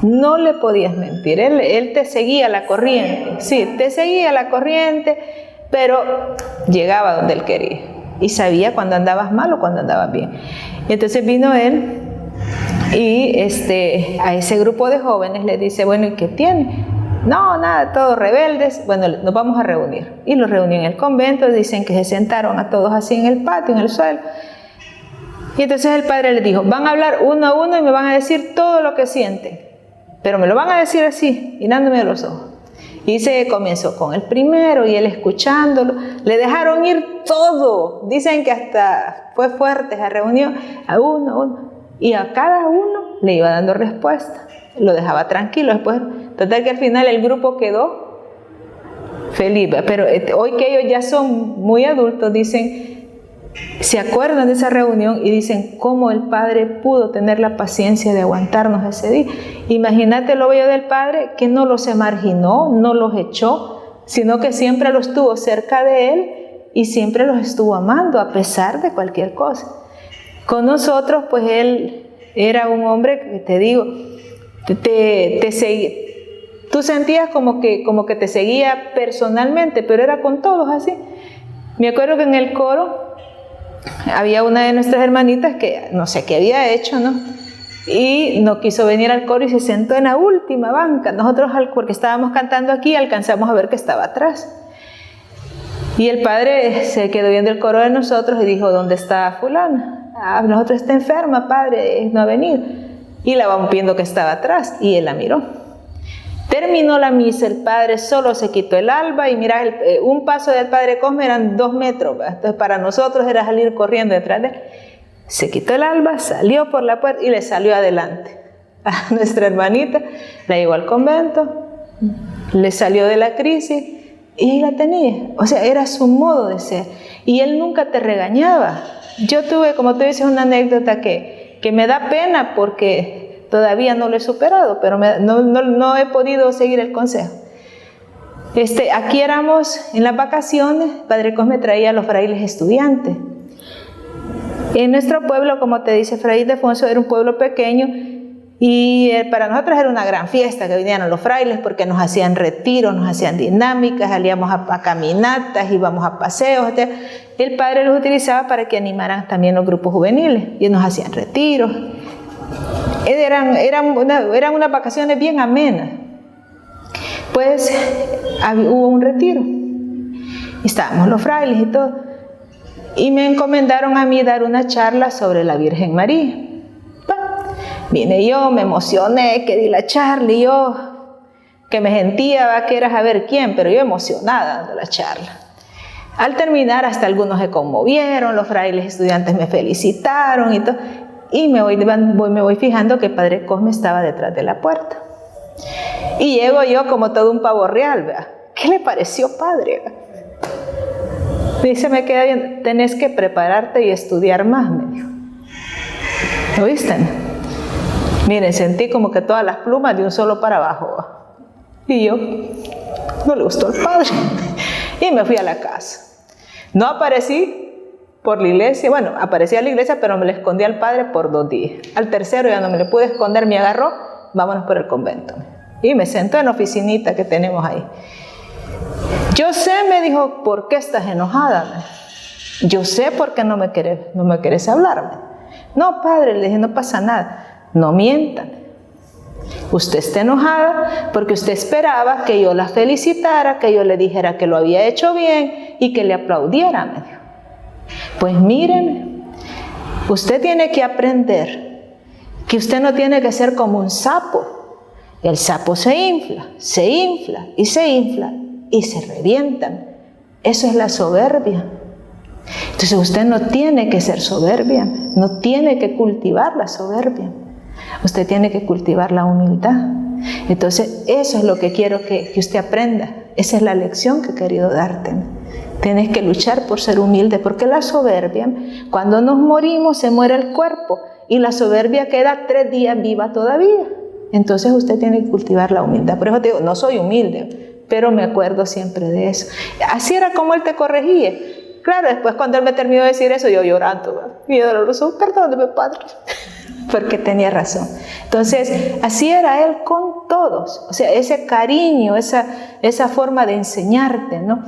No le podías mentir, él te seguía la corriente, sí, te seguía la corriente, pero llegaba donde él quería y sabía cuando andabas mal o cuando andabas bien. Entonces vino él y a ese grupo de jóvenes le dice, bueno, ¿y qué tiene? No, nada, todos rebeldes. Bueno, nos vamos a reunir. Y los reunió en el convento, dicen que se sentaron a todos así en el patio, en el suelo. Y entonces el padre les dijo, van a hablar uno a uno y me van a decir todo lo que sienten. Pero me lo van a decir así, mirándome a los ojos. Y se comenzó con el primero y él escuchándolo. Le dejaron ir todo. Dicen que hasta fue fuerte esa reunión. A uno. Y a cada uno le iba dando respuesta. Lo dejaba tranquilo. Después, total que al final el grupo quedó feliz. Pero hoy que ellos ya son muy adultos, dicen, se acuerdan de esa reunión y dicen cómo el padre pudo tener la paciencia de aguantarnos ese día. Imagínate lo bello del padre, que no los marginó, no los echó, sino que siempre los tuvo cerca de él y siempre los estuvo amando a pesar de cualquier cosa. Con nosotros, pues él era un hombre que te digo, te seguía. Tú sentías como que te seguía personalmente, pero era con todos así. Me acuerdo que en el coro había una de nuestras hermanitas que no sé qué había hecho, ¿no? Y no quiso venir al coro y se sentó en la última banca. Nosotros, porque estábamos cantando aquí, alcanzamos a ver que estaba atrás. Y el padre se quedó viendo el coro de nosotros y dijo, ¿dónde está fulana? Nosotros está enferma, padre, no ha venido. Y la vamos viendo que estaba atrás y él la miró. Terminó la misa, el padre solo se quitó el alba y mira, un paso del padre Cosme eran 2 metros, ¿verdad? Entonces para nosotros era salir corriendo detrás de él. Se quitó el alba, salió por la puerta y le salió adelante a nuestra hermanita, la llevó al convento, le salió de la crisis y ahí la tenía. O sea, era su modo de ser y él nunca te regañaba. Yo tuve, como tú dices, una anécdota que me da pena porque todavía no lo he superado, pero no he podido seguir el consejo. Aquí éramos en las vacaciones, padre Cosme traía a los frailes estudiantes. En nuestro pueblo, como te dice Fray Ildefonso, era un pueblo pequeño y para nosotros era una gran fiesta que vinieran los frailes porque nos hacían retiros, nos hacían dinámicas, salíamos a caminatas, íbamos a paseos. El padre los utilizaba para que animaran también los grupos juveniles y nos hacían retiros. Eran unas vacaciones bien amenas. Pues hubo un retiro. Estábamos los frailes y todo. Y me encomendaron a mí dar una charla sobre la Virgen María. Vine yo, me emocioné, que di la charla y yo, que me sentía que era saber quién, pero yo emocionada dando la charla. Al terminar, hasta algunos se conmovieron, los frailes estudiantes me felicitaron y todo. Y me voy fijando que padre Cosme estaba detrás de la puerta. Y llego yo como todo un pavo real, ¿verdad? ¿Qué le pareció, padre? Me dice, me queda bien, tenés que prepararte y estudiar más, me dijo. ¿Lo viste? Miren, sentí como que todas las plumas de un solo para abajo, ¿verdad? Y yo, no le gustó al padre. Y me fui a la casa. No aparecí por la iglesia, bueno, aparecí a la iglesia, pero me le escondí al padre por 2 días. Al tercero ya no me le pude esconder, me agarró, vámonos por el convento. Y me sentó en la oficinita que tenemos ahí. Yo sé, me dijo, ¿por qué estás enojada? Yo sé por qué no me querés hablarme. No, padre, le dije, no pasa nada. No mientan. Usted está enojada porque usted esperaba que yo la felicitara, que yo le dijera que lo había hecho bien y que le aplaudiera, me dijo. Pues mírenme, usted tiene que aprender que usted no tiene que ser como un sapo. El sapo se infla y se infla y se revientan. Eso es la soberbia. Entonces usted no tiene que ser soberbia, no tiene que cultivar la soberbia. Usted tiene que cultivar la humildad. Entonces eso es lo que quiero que usted aprenda. Esa es la lección que he querido darte. Tienes que luchar por ser humilde, porque la soberbia, cuando nos morimos se muere el cuerpo y la soberbia queda 3 días viva todavía. Entonces usted tiene que cultivar la humildad. Por eso te digo, no soy humilde, pero me acuerdo siempre de eso. Así era como él te corregía. Claro, después cuando él me terminó de decir eso, yo llorando, ¿verdad? Y doloroso, perdóneme, padre, porque tenía razón. Entonces, así era él con todos. O sea, ese cariño, esa forma de enseñarte, ¿no?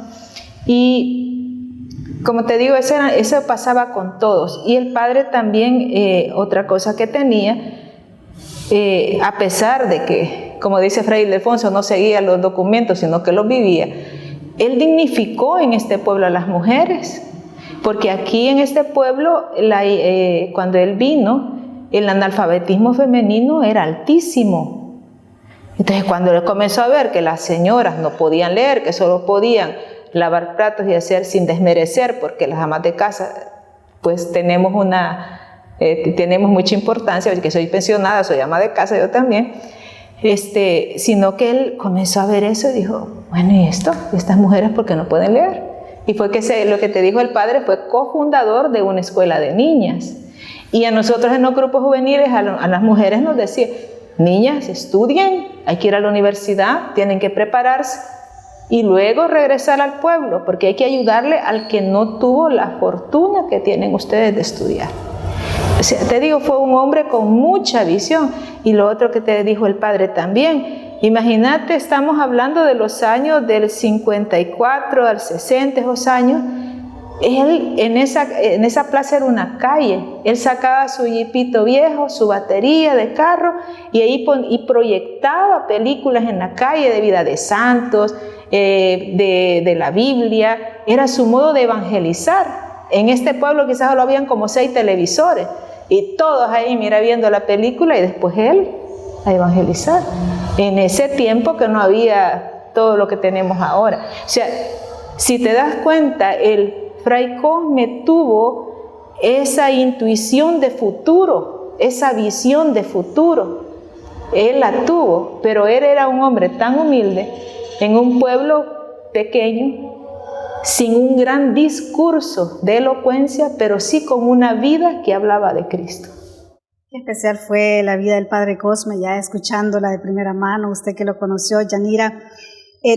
Y como te digo, eso pasaba con todos. Y el padre también, otra cosa que tenía, a pesar de que, como dice Fray Ildefonso, no seguía los documentos, sino que los vivía, él dignificó en este pueblo a las mujeres, porque aquí en este pueblo, cuando él vino, el analfabetismo femenino era altísimo. Entonces, cuando él comenzó a ver que las señoras no podían leer, que solo podían lavar platos y hacer sin desmerecer, porque las amas de casa, pues tenemos mucha importancia, porque soy pensionada, soy ama de casa, yo también, sino que él comenzó a ver eso y dijo, bueno, ¿y esto? ¿Y estas mujeres por qué no pueden leer? Y fue que lo que te dijo el padre, fue cofundador de una escuela de niñas. Y a nosotros en los grupos juveniles, a las mujeres nos decía, niñas, estudien, hay que ir a la universidad, tienen que prepararse y luego regresar al pueblo, porque hay que ayudarle al que no tuvo la fortuna que tienen ustedes de estudiar. O sea, te digo, fue un hombre con mucha visión. Y lo otro que te dijo el padre también, imagínate, estamos hablando de los años del 54 al 60, esos años. Él en esa plaza era una calle. Él sacaba su jipito viejo, su batería de carro y ahí proyectaba películas en la calle de vida de santos, de la Biblia. Era su modo de evangelizar. En este pueblo quizás solo habían como 6 televisores y todos ahí, mira, viendo la película y después él a evangelizar. En ese tiempo que no había todo lo que tenemos ahora. O sea, si te das cuenta, el Fray Cosme tuvo esa intuición de futuro, esa visión de futuro. Él la tuvo, pero él era un hombre tan humilde en un pueblo pequeño, sin un gran discurso de elocuencia, pero sí con una vida que hablaba de Cristo. Qué especial fue la vida del Padre Cosme, ya escuchándola de primera mano, usted que lo conoció, Yanira.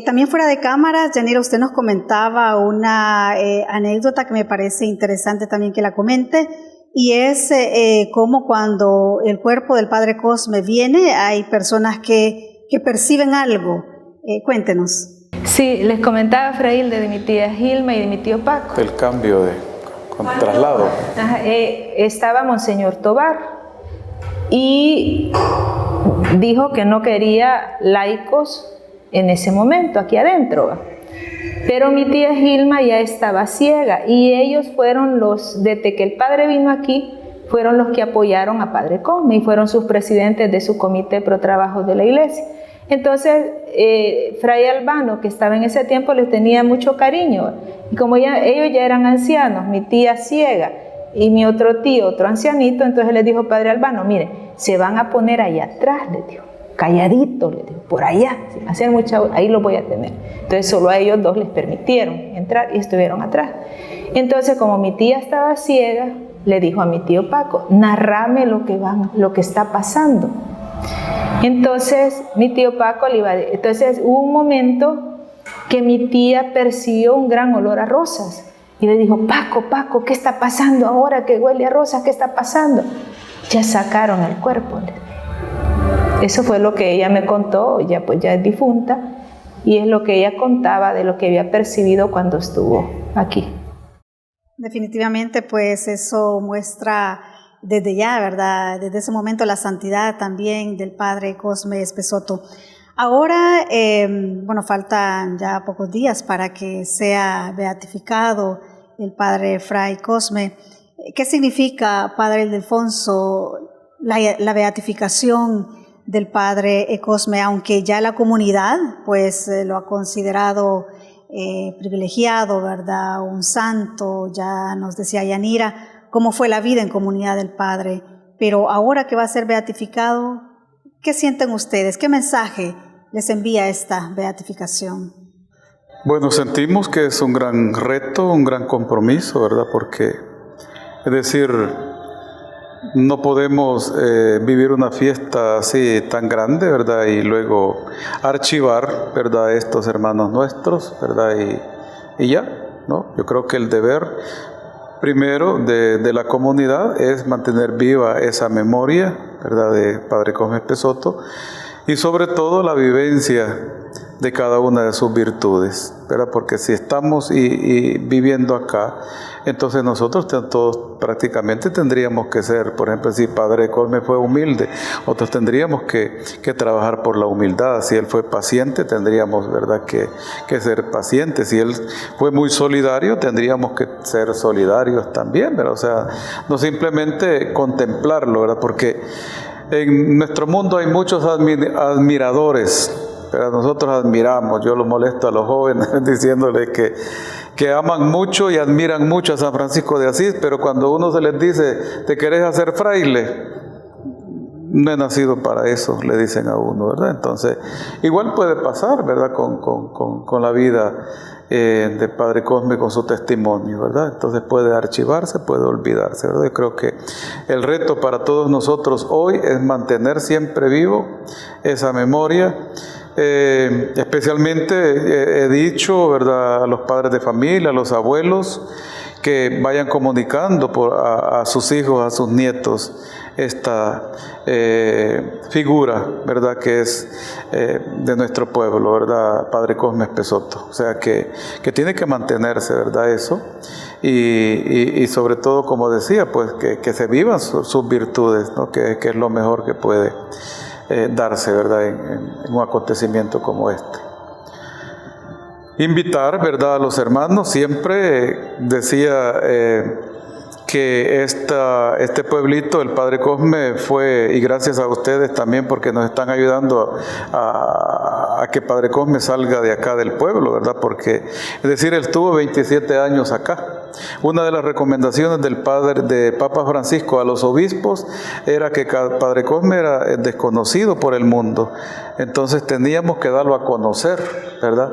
También fuera de cámaras, Yanira, usted nos comentaba una anécdota que me parece interesante también que la comente, y es cómo cuando el cuerpo del Padre Cosme viene, hay personas que perciben algo. Cuéntenos. Sí, les comentaba Frail de mi tía Gilma y de mi tío Paco. El cambio de traslado. Estaba Monseñor Tobar y dijo que no quería laicos en ese momento aquí adentro. Pero mi tía Gilma ya estaba ciega y ellos fueron desde que el padre vino aquí, fueron los que apoyaron a Padre Cosme y fueron sus presidentes de su comité pro trabajo de la iglesia. Entonces, Fray Albano, que estaba en ese tiempo, les tenía mucho cariño. Y como ellos ya eran ancianos, mi tía ciega y mi otro tío, otro ancianito, entonces les dijo Padre Albano, mire, se van a poner allá atrás, les dijo. calladito, le digo, por allá, sin hacer mucha, ahí lo voy a tener. Entonces solo a ellos dos les permitieron entrar y estuvieron atrás. Entonces, como mi tía estaba ciega, le dijo a mi tío Paco, narrame lo que está pasando. Entonces mi tío Paco le iba a decir, entonces hubo un momento que mi tía percibió un gran olor a rosas y le dijo, Paco, ¿qué está pasando ahora que huele a rosas? ¿Qué está pasando? Ya sacaron el cuerpo. Eso fue lo que ella me contó, ya es difunta, y es lo que ella contaba de lo que había percibido cuando estuvo aquí. Definitivamente, pues eso muestra desde ya, ¿verdad? Desde ese momento la santidad también del padre Cosme Espesoto. Ahora, faltan ya pocos días para que sea beatificado el padre Fray Cosme. ¿Qué significa, padre Ildefonso, la beatificación del padre Cosme, aunque ya la comunidad pues lo ha considerado privilegiado, ¿verdad? Un santo, ya nos decía Yanira cómo fue la vida en comunidad del padre, pero ahora que va a ser beatificado, ¿qué sienten ustedes? ¿Qué mensaje les envía esta beatificación? Bueno, sentimos que es un gran reto, un gran compromiso, ¿verdad? Porque, es decir, no podemos vivir una fiesta así tan grande, ¿verdad? Y luego archivar, ¿verdad? Estos hermanos nuestros, ¿verdad? Y ya, ¿no? Yo creo que el deber primero de la comunidad es mantener viva esa memoria, ¿verdad? De Padre Cosme Espesoto y sobre todo la vivencia de cada una de sus virtudes, ¿verdad? Porque si estamos y viviendo acá, entonces nosotros todos prácticamente tendríamos que ser, por ejemplo, si Padre Cosme fue humilde, nosotros tendríamos que trabajar por la humildad. Si él fue paciente, tendríamos, ¿verdad?, que ser pacientes. Si él fue muy solidario, tendríamos que ser solidarios también, ¿verdad? O sea, no simplemente contemplarlo, ¿verdad? Porque en nuestro mundo hay muchos admiradores, pero nosotros admiramos. Yo los molesto a los jóvenes diciéndoles que aman mucho y admiran mucho a San Francisco de Asís, pero cuando uno se les dice, ¿te querés hacer fraile? No he nacido para eso, le dicen a uno, ¿verdad? Entonces, igual puede pasar, ¿verdad?, con la vida de Padre Cosme, con su testimonio, ¿verdad? Entonces puede archivarse, puede olvidarse, ¿verdad? Yo creo que el reto para todos nosotros hoy es mantener siempre vivo esa memoria. Especialmente he dicho, ¿verdad?, a los padres de familia, a los abuelos, que vayan comunicando a sus hijos, a sus nietos, esta figura, ¿verdad?, que es de nuestro pueblo, ¿verdad?, Padre Cosme Espesoto. O sea, que tiene que mantenerse, ¿verdad?, eso. Y sobre todo, como decía, pues que se vivan sus virtudes, ¿no?, que es lo mejor que puede darse, ¿verdad?, en un acontecimiento como este. Invitar, ¿verdad?, a los hermanos. Siempre decía que este pueblito, el Padre Cosme, fue, y gracias a ustedes también porque nos están ayudando a que Padre Cosme salga de acá del pueblo, ¿verdad? Porque, es decir, él estuvo 27 años acá. Una de las recomendaciones de Papa Francisco a los obispos era que Padre Cosme era desconocido por el mundo, entonces teníamos que darlo a conocer, ¿verdad?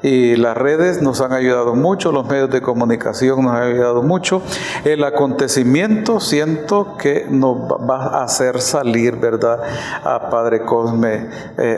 Y las redes nos han ayudado mucho, los medios de comunicación nos han ayudado mucho. El acontecimiento siento que nos va a hacer salir, ¿verdad?, a Padre Cosme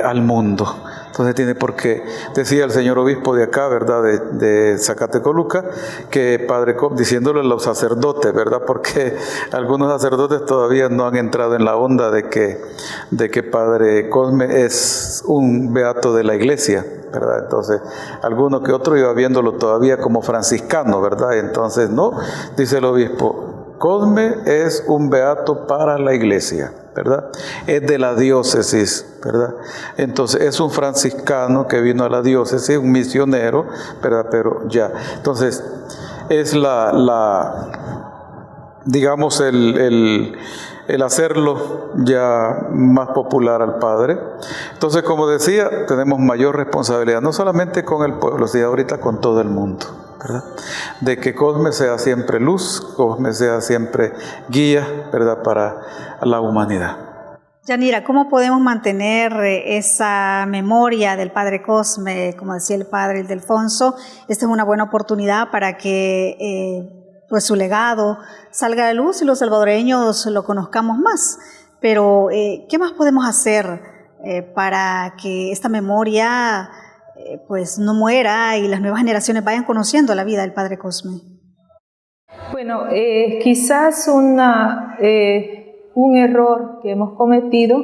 al mundo. Entonces tiene por qué, decía el señor obispo de acá, ¿verdad?, de Zacatecoluca, que Padre Cosme, diciéndole a los sacerdotes, ¿verdad?, porque algunos sacerdotes todavía no han entrado en la onda de que Padre Cosme es un beato de la iglesia, ¿verdad? Entonces, alguno que otro iba viéndolo todavía como franciscano, ¿verdad? Entonces, no, dice el obispo, Cosme es un beato para la iglesia, ¿verdad? Es de la diócesis, ¿verdad? Entonces, es un franciscano que vino a la diócesis, un misionero, ¿verdad? Pero ya, entonces, es digamos, el hacerlo ya más popular al Padre. Entonces, como decía, tenemos mayor responsabilidad, no solamente con el pueblo, sino ahorita con todo el mundo, ¿verdad? De que Cosme sea siempre luz, Cosme sea siempre guía, ¿verdad?, para la humanidad. Yanira, ¿cómo podemos mantener esa memoria del Padre Cosme, como decía el Padre Ildefonso? Esta es una buena oportunidad para que pues su legado salga a luz y los salvadoreños lo conozcamos más. Pero, ¿qué más podemos hacer para que esta memoria pues no muera y las nuevas generaciones vayan conociendo la vida del Padre Cosme? Bueno, quizás un error que hemos cometido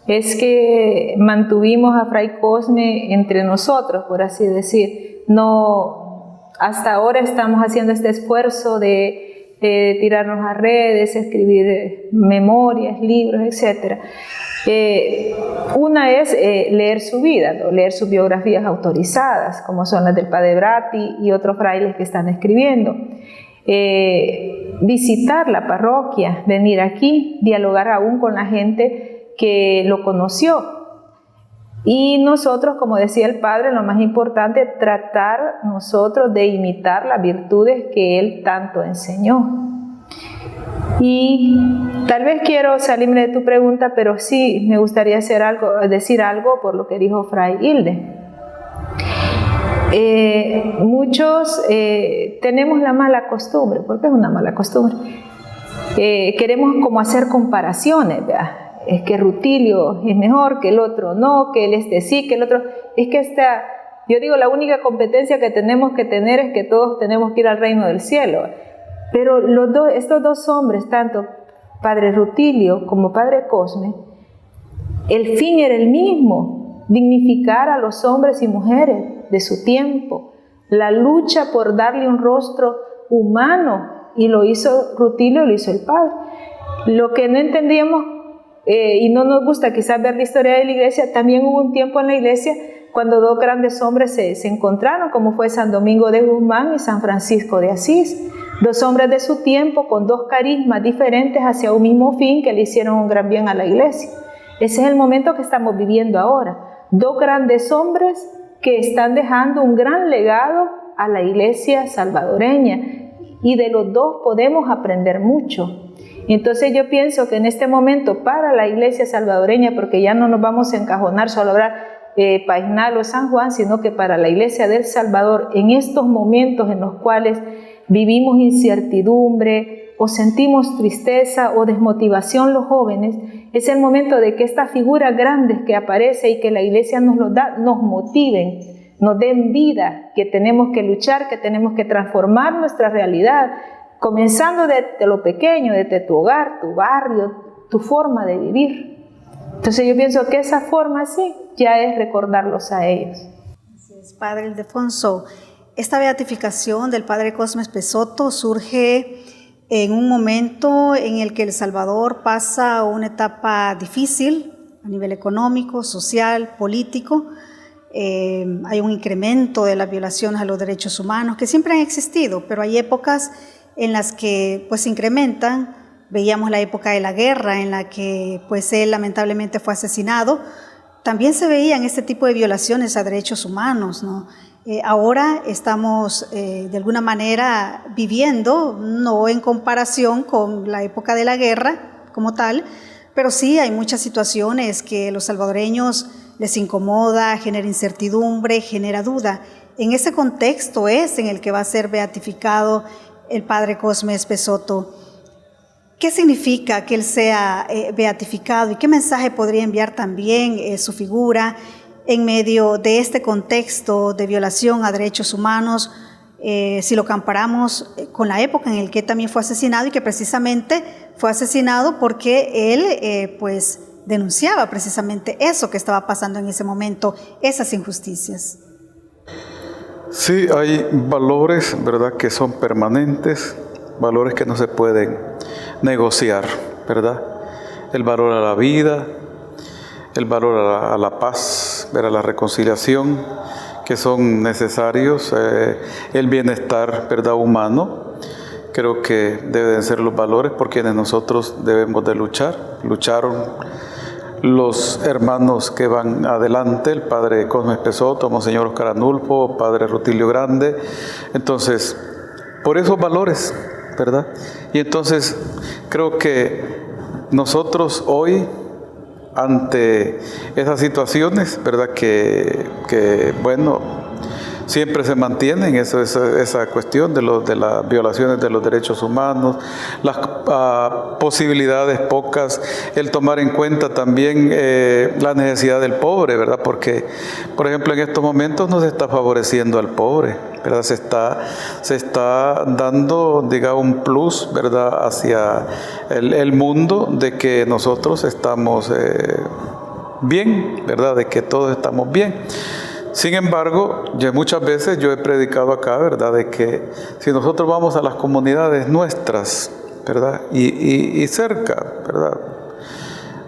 es que mantuvimos a Fray Cosme entre nosotros, por así decir. No, hasta ahora estamos haciendo este esfuerzo de tirarnos a redes, escribir memorias, libros, etc. Una es leer su vida, ¿no? Leer sus biografías autorizadas, como son las del Padre Bratti y otros frailes que están escribiendo. Visitar la parroquia, venir aquí, dialogar aún con la gente que lo conoció. Y nosotros, como decía el Padre, lo más importante, tratar nosotros de imitar las virtudes que él tanto enseñó. Y tal vez quiero salirme de tu pregunta, pero sí me gustaría decir algo por lo que dijo Fray Hilde. Muchos tenemos la mala costumbre, porque es una mala costumbre, queremos como hacer comparaciones, ¿verdad? Es que Rutilio es mejor, que el otro no, que él sí, que el otro... Es que yo digo, la única competencia que tenemos que tener es que todos tenemos que ir al reino del cielo. Pero estos dos hombres, tanto Padre Rutilio como Padre Cosme, el fin era el mismo, dignificar a los hombres y mujeres de su tiempo, la lucha por darle un rostro humano, y lo hizo Rutilio, lo hizo el Padre. Lo que no entendíamos y no nos gusta quizás ver la historia de la iglesia, también hubo un tiempo en la iglesia cuando dos grandes hombres se encontraron, como fue San Domingo de Guzmán y San Francisco de Asís, dos hombres de su tiempo con dos carismas diferentes hacia un mismo fin que le hicieron un gran bien a la iglesia. Ese es el momento que estamos viviendo ahora, dos grandes hombres que están dejando un gran legado a la iglesia salvadoreña, y de los dos podemos aprender mucho. Entonces yo pienso que en este momento para la iglesia salvadoreña, porque ya no nos vamos a encajonar solo a hablar Paisnal o San Juan, sino que para la iglesia del Salvador, en estos momentos en los cuales vivimos incertidumbre o sentimos tristeza o desmotivación los jóvenes, es el momento de que estas figuras grandes que aparecen y que la iglesia nos los da, nos motiven, nos den vida, que tenemos que luchar, que tenemos que transformar nuestra realidad, comenzando desde lo pequeño, desde tu hogar, tu barrio, tu forma de vivir. Entonces yo pienso que esa forma sí, ya es recordarlos a ellos. Así es, Padre Ildefonso. Esta beatificación del Padre Cosme Espessoto surge en un momento en el que El Salvador pasa una etapa difícil a nivel económico, social, político. Hay un incremento de las violaciones a los derechos humanos que siempre han existido, pero hay épocas en las que pues se incrementan. Veíamos la época de la guerra en la que pues él lamentablemente fue asesinado. También se veían este tipo de violaciones a derechos humanos, ¿no? Ahora estamos de alguna manera viviendo, no en comparación con la época de la guerra como tal, pero sí hay muchas situaciones que los salvadoreños les incomoda, genera incertidumbre, genera duda. En ese contexto es en el que va a ser beatificado el Padre Cosme Espessoto. ¿Qué significa que él sea beatificado y qué mensaje podría enviar también su figura en medio de este contexto de violación a derechos humanos, si lo comparamos con la época en la que también fue asesinado, y que precisamente fue asesinado porque él pues denunciaba precisamente eso que estaba pasando en ese momento, esas injusticias? Sí, hay valores, ¿verdad?, que son permanentes, valores que no se pueden negociar, ¿verdad? El valor a la vida, el valor a la paz, a la reconciliación, que son necesarios, el bienestar, ¿verdad?, humano. Creo que deben ser los valores por quienes nosotros debemos de luchar. Lucharon los hermanos que van adelante, el Padre Cosme Espessoto, Monseñor Oscar Anulfo, Padre Rutilio Grande. Entonces, por esos valores, ¿verdad? Y entonces creo que nosotros hoy ante esas situaciones, ¿verdad? Que bueno, siempre se mantienen esa cuestión de las violaciones de los derechos humanos, las posibilidades pocas, el tomar en cuenta también la necesidad del pobre, ¿verdad? Porque, por ejemplo, en estos momentos no se está favoreciendo al pobre, ¿verdad? Se está dando, digamos, un plus, ¿verdad?, hacia el mundo de que nosotros estamos bien, ¿verdad?, de que todos estamos bien. Sin embargo, muchas veces yo he predicado acá, ¿verdad?, de que si nosotros vamos a las comunidades nuestras, ¿verdad?, y cerca, ¿verdad?,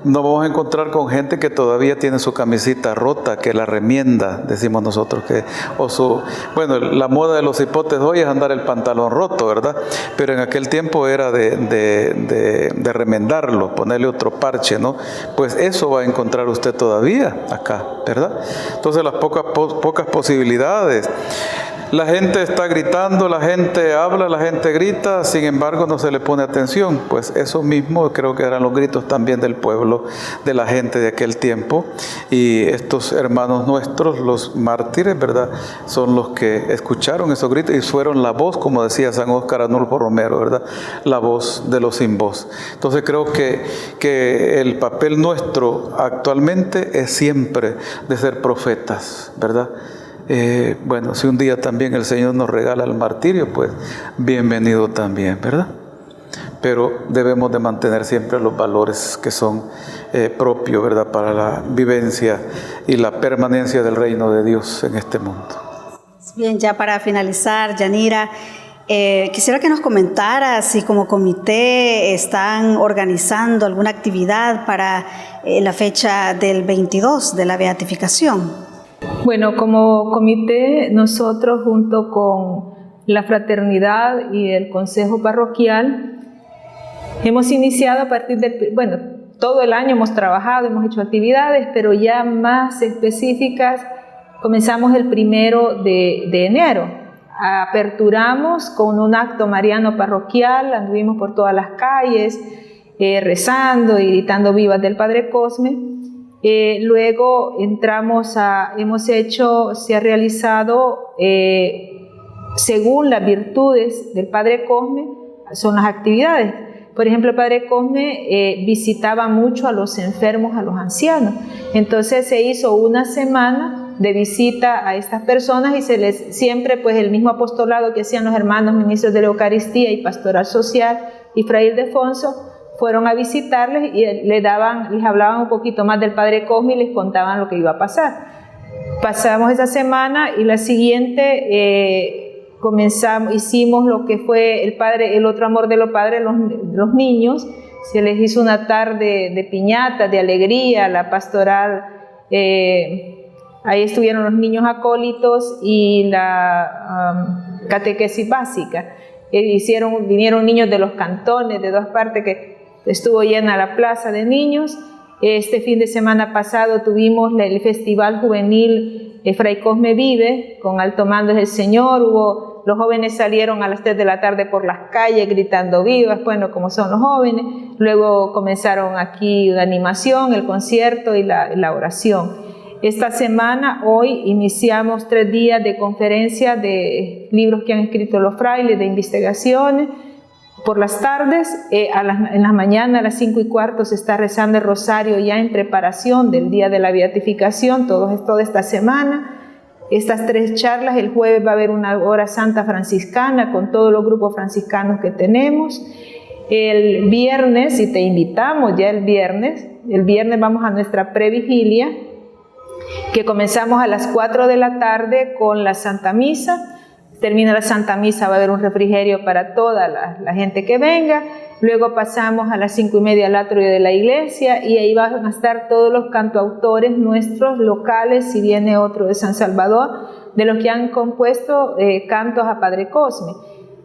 nos vamos a encontrar con gente que todavía tiene su camisita rota, que la remienda, decimos nosotros, bueno, la moda de los hipotes hoy es andar el pantalón roto, ¿verdad? Pero en aquel tiempo era de remendarlo, ponerle otro parche, ¿no? Pues eso va a encontrar usted todavía acá, ¿verdad? Entonces las pocas posibilidades. La gente está gritando, la gente habla, la gente grita, sin embargo no se le pone atención. Pues eso mismo creo que eran los gritos también del pueblo, de la gente de aquel tiempo. Y estos hermanos nuestros, los mártires, ¿verdad?, son los que escucharon esos gritos y fueron la voz, como decía San Óscar Arnulfo Romero, ¿verdad?, la voz de los sin voz. Entonces creo que el papel nuestro actualmente es siempre de ser profetas, ¿verdad? Bueno, si un día también el Señor nos regala el martirio, pues bienvenido también, ¿verdad? Pero debemos de mantener siempre los valores que son propios, ¿verdad?, para la vivencia y la permanencia del reino de Dios en este mundo. Bien, ya para finalizar, Yanira, quisiera que nos comentara si como comité están organizando alguna actividad para la fecha del 22 de la beatificación. Bueno, como comité, nosotros junto con la fraternidad y el consejo parroquial hemos iniciado a partir del, todo el año hemos trabajado, hemos hecho actividades, pero ya más específicas comenzamos el 1 de enero. Aperturamos con un acto mariano parroquial, anduvimos por todas las calles rezando y gritando vivas del Padre Cosme. Luego se ha realizado según las virtudes del Padre Cosme, son las actividades. Por ejemplo, el Padre Cosme visitaba mucho a los enfermos, a los ancianos. Entonces se hizo una semana de visita a estas personas y se les siempre pues el mismo apostolado que hacían los hermanos ministros de la Eucaristía y Pastoral Social y Fray Ildefonso fueron a visitarles y les hablaban un poquito más del Padre Cosme y les contaban lo que iba a pasar. Pasamos esa semana y la siguiente hicimos lo que fue el otro amor de los padres, los niños. Se les hizo una tarde de piñata, de alegría, la pastoral. Ahí estuvieron los niños acólitos y la catequesis básica. Vinieron niños de los cantones, de todas partes, que estuvo llena la plaza de niños. Este fin de semana pasado tuvimos el Festival Juvenil Fray Cosme Vive, con Alto Mando es el Señor. Los jóvenes salieron a las 3 de la tarde por las calles gritando vivas, bueno, como son los jóvenes. Luego comenzaron aquí la animación, el concierto y la oración. Esta semana, hoy, iniciamos 3 días de conferencia de libros que han escrito los frailes, de investigaciones. Por las tardes, en la mañana a las 5:15 se está rezando el rosario ya en preparación del día de la beatificación, toda esta semana. Estas 3 charlas, el jueves va a haber una hora santa franciscana con todos los grupos franciscanos que tenemos. El viernes, y te invitamos ya el viernes vamos a nuestra previgilia, que comenzamos a las 4 de la tarde con la Santa Misa. Termina la Santa Misa, va a haber un refrigerio para toda la gente que venga. Luego pasamos a las 5:30 al atrio de la iglesia y ahí van a estar todos los cantautores nuestros locales, si viene otro de San Salvador, de los que han compuesto cantos a Padre Cosme.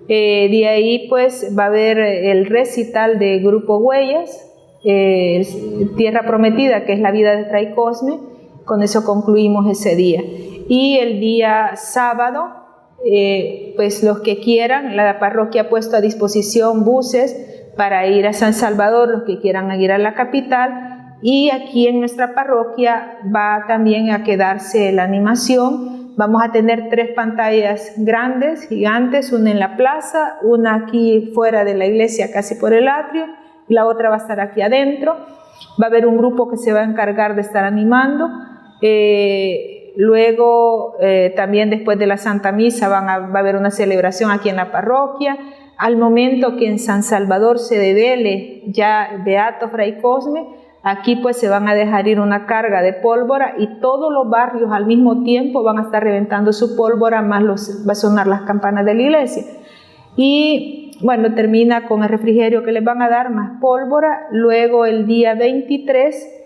De ahí pues va a haber el recital de Grupo Huellas, Tierra Prometida, que es la vida de Fray Cosme. Con eso concluimos ese día. Y el día sábado, pues los que quieran, la parroquia ha puesto a disposición buses para ir a San Salvador, los que quieran ir a la capital, Y aquí en nuestra parroquia va también a quedarse la animación. Vamos a tener 3 pantallas grandes, gigantes, una en la plaza, una aquí fuera de la iglesia, casi por el atrio, y la otra va a estar aquí adentro. Va a haber un grupo que se va a encargar de estar animando. Luego, también después de la Santa Misa, va a haber una celebración aquí en la parroquia. Al momento que en San Salvador se devele ya Beato Fray Cosme, aquí pues se van a dejar ir una carga de pólvora y todos los barrios al mismo tiempo van a estar reventando su pólvora, más va a sonar las campanas de la iglesia. Y bueno, termina con el refrigerio que les van a dar, más pólvora. Luego el día 23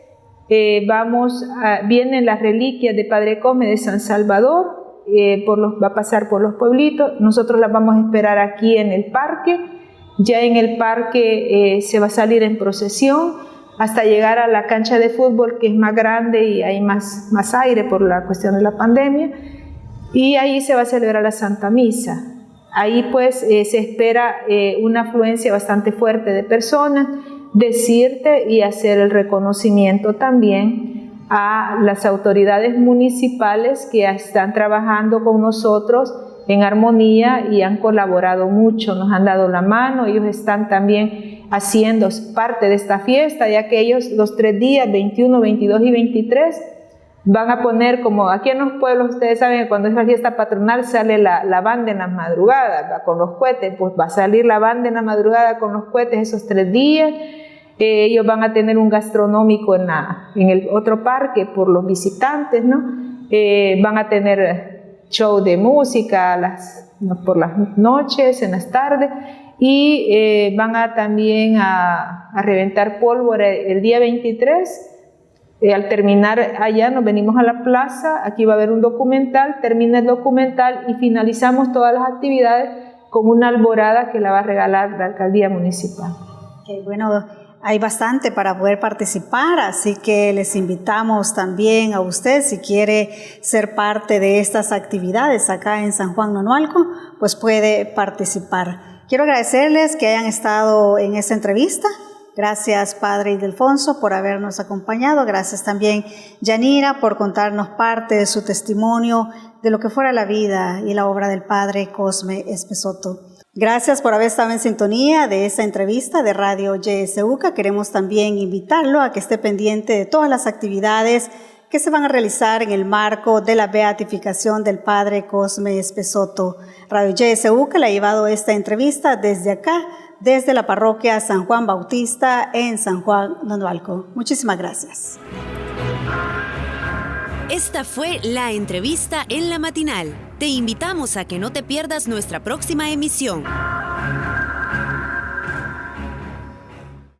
vienen las reliquias de Padre Cosme de San Salvador, va a pasar por los pueblitos. Nosotros las vamos a esperar aquí en el parque. Ya en el parque se va a salir en procesión hasta llegar a la cancha de fútbol, que es más grande y hay más aire por la cuestión de la pandemia, y ahí se va a celebrar la Santa Misa. Ahí pues se espera una afluencia bastante fuerte de personas, decirte y hacer el reconocimiento también a las autoridades municipales que están trabajando con nosotros en armonía y han colaborado mucho, nos han dado la mano. Ellos están también haciendo parte de esta fiesta, ya que ellos los 3 días, 21, 22 y 23, van a poner, como aquí en los pueblos, ustedes saben que cuando es la fiesta patronal sale la banda en las madrugadas, con los cohetes, pues va a salir la banda en la madrugada con los cohetes esos 3 días. Ellos van a tener un gastronómico en el otro parque por los visitantes, ¿no? Van a tener show de música por las noches, en las tardes, y van a también a reventar pólvora el día 23. Al terminar allá nos venimos a la plaza, aquí va a haber un documental, termina el documental y finalizamos todas las actividades con una alborada que la va a regalar la alcaldía municipal. Bueno, hay bastante para poder participar, así que les invitamos también a usted, si quiere ser parte de estas actividades acá en San Juan Nonualco, pues puede participar. Quiero agradecerles que hayan estado en esta entrevista. Gracias, Padre Ildefonso, por habernos acompañado. Gracias también, Yanira, por contarnos parte de su testimonio de lo que fuera la vida y la obra del Padre Cosme Espesoto. Gracias por haber estado en sintonía de esta entrevista de Radio YSUCA. Queremos también invitarlo a que esté pendiente de todas las actividades que se van a realizar en el marco de la beatificación del Padre Cosme Espesoto. Radio YSUCA le ha llevado esta entrevista desde acá, desde la parroquia San Juan Bautista en San Juan Nonualco. Muchísimas gracias. Esta fue la entrevista en la matinal. Te invitamos a que no te pierdas nuestra próxima emisión.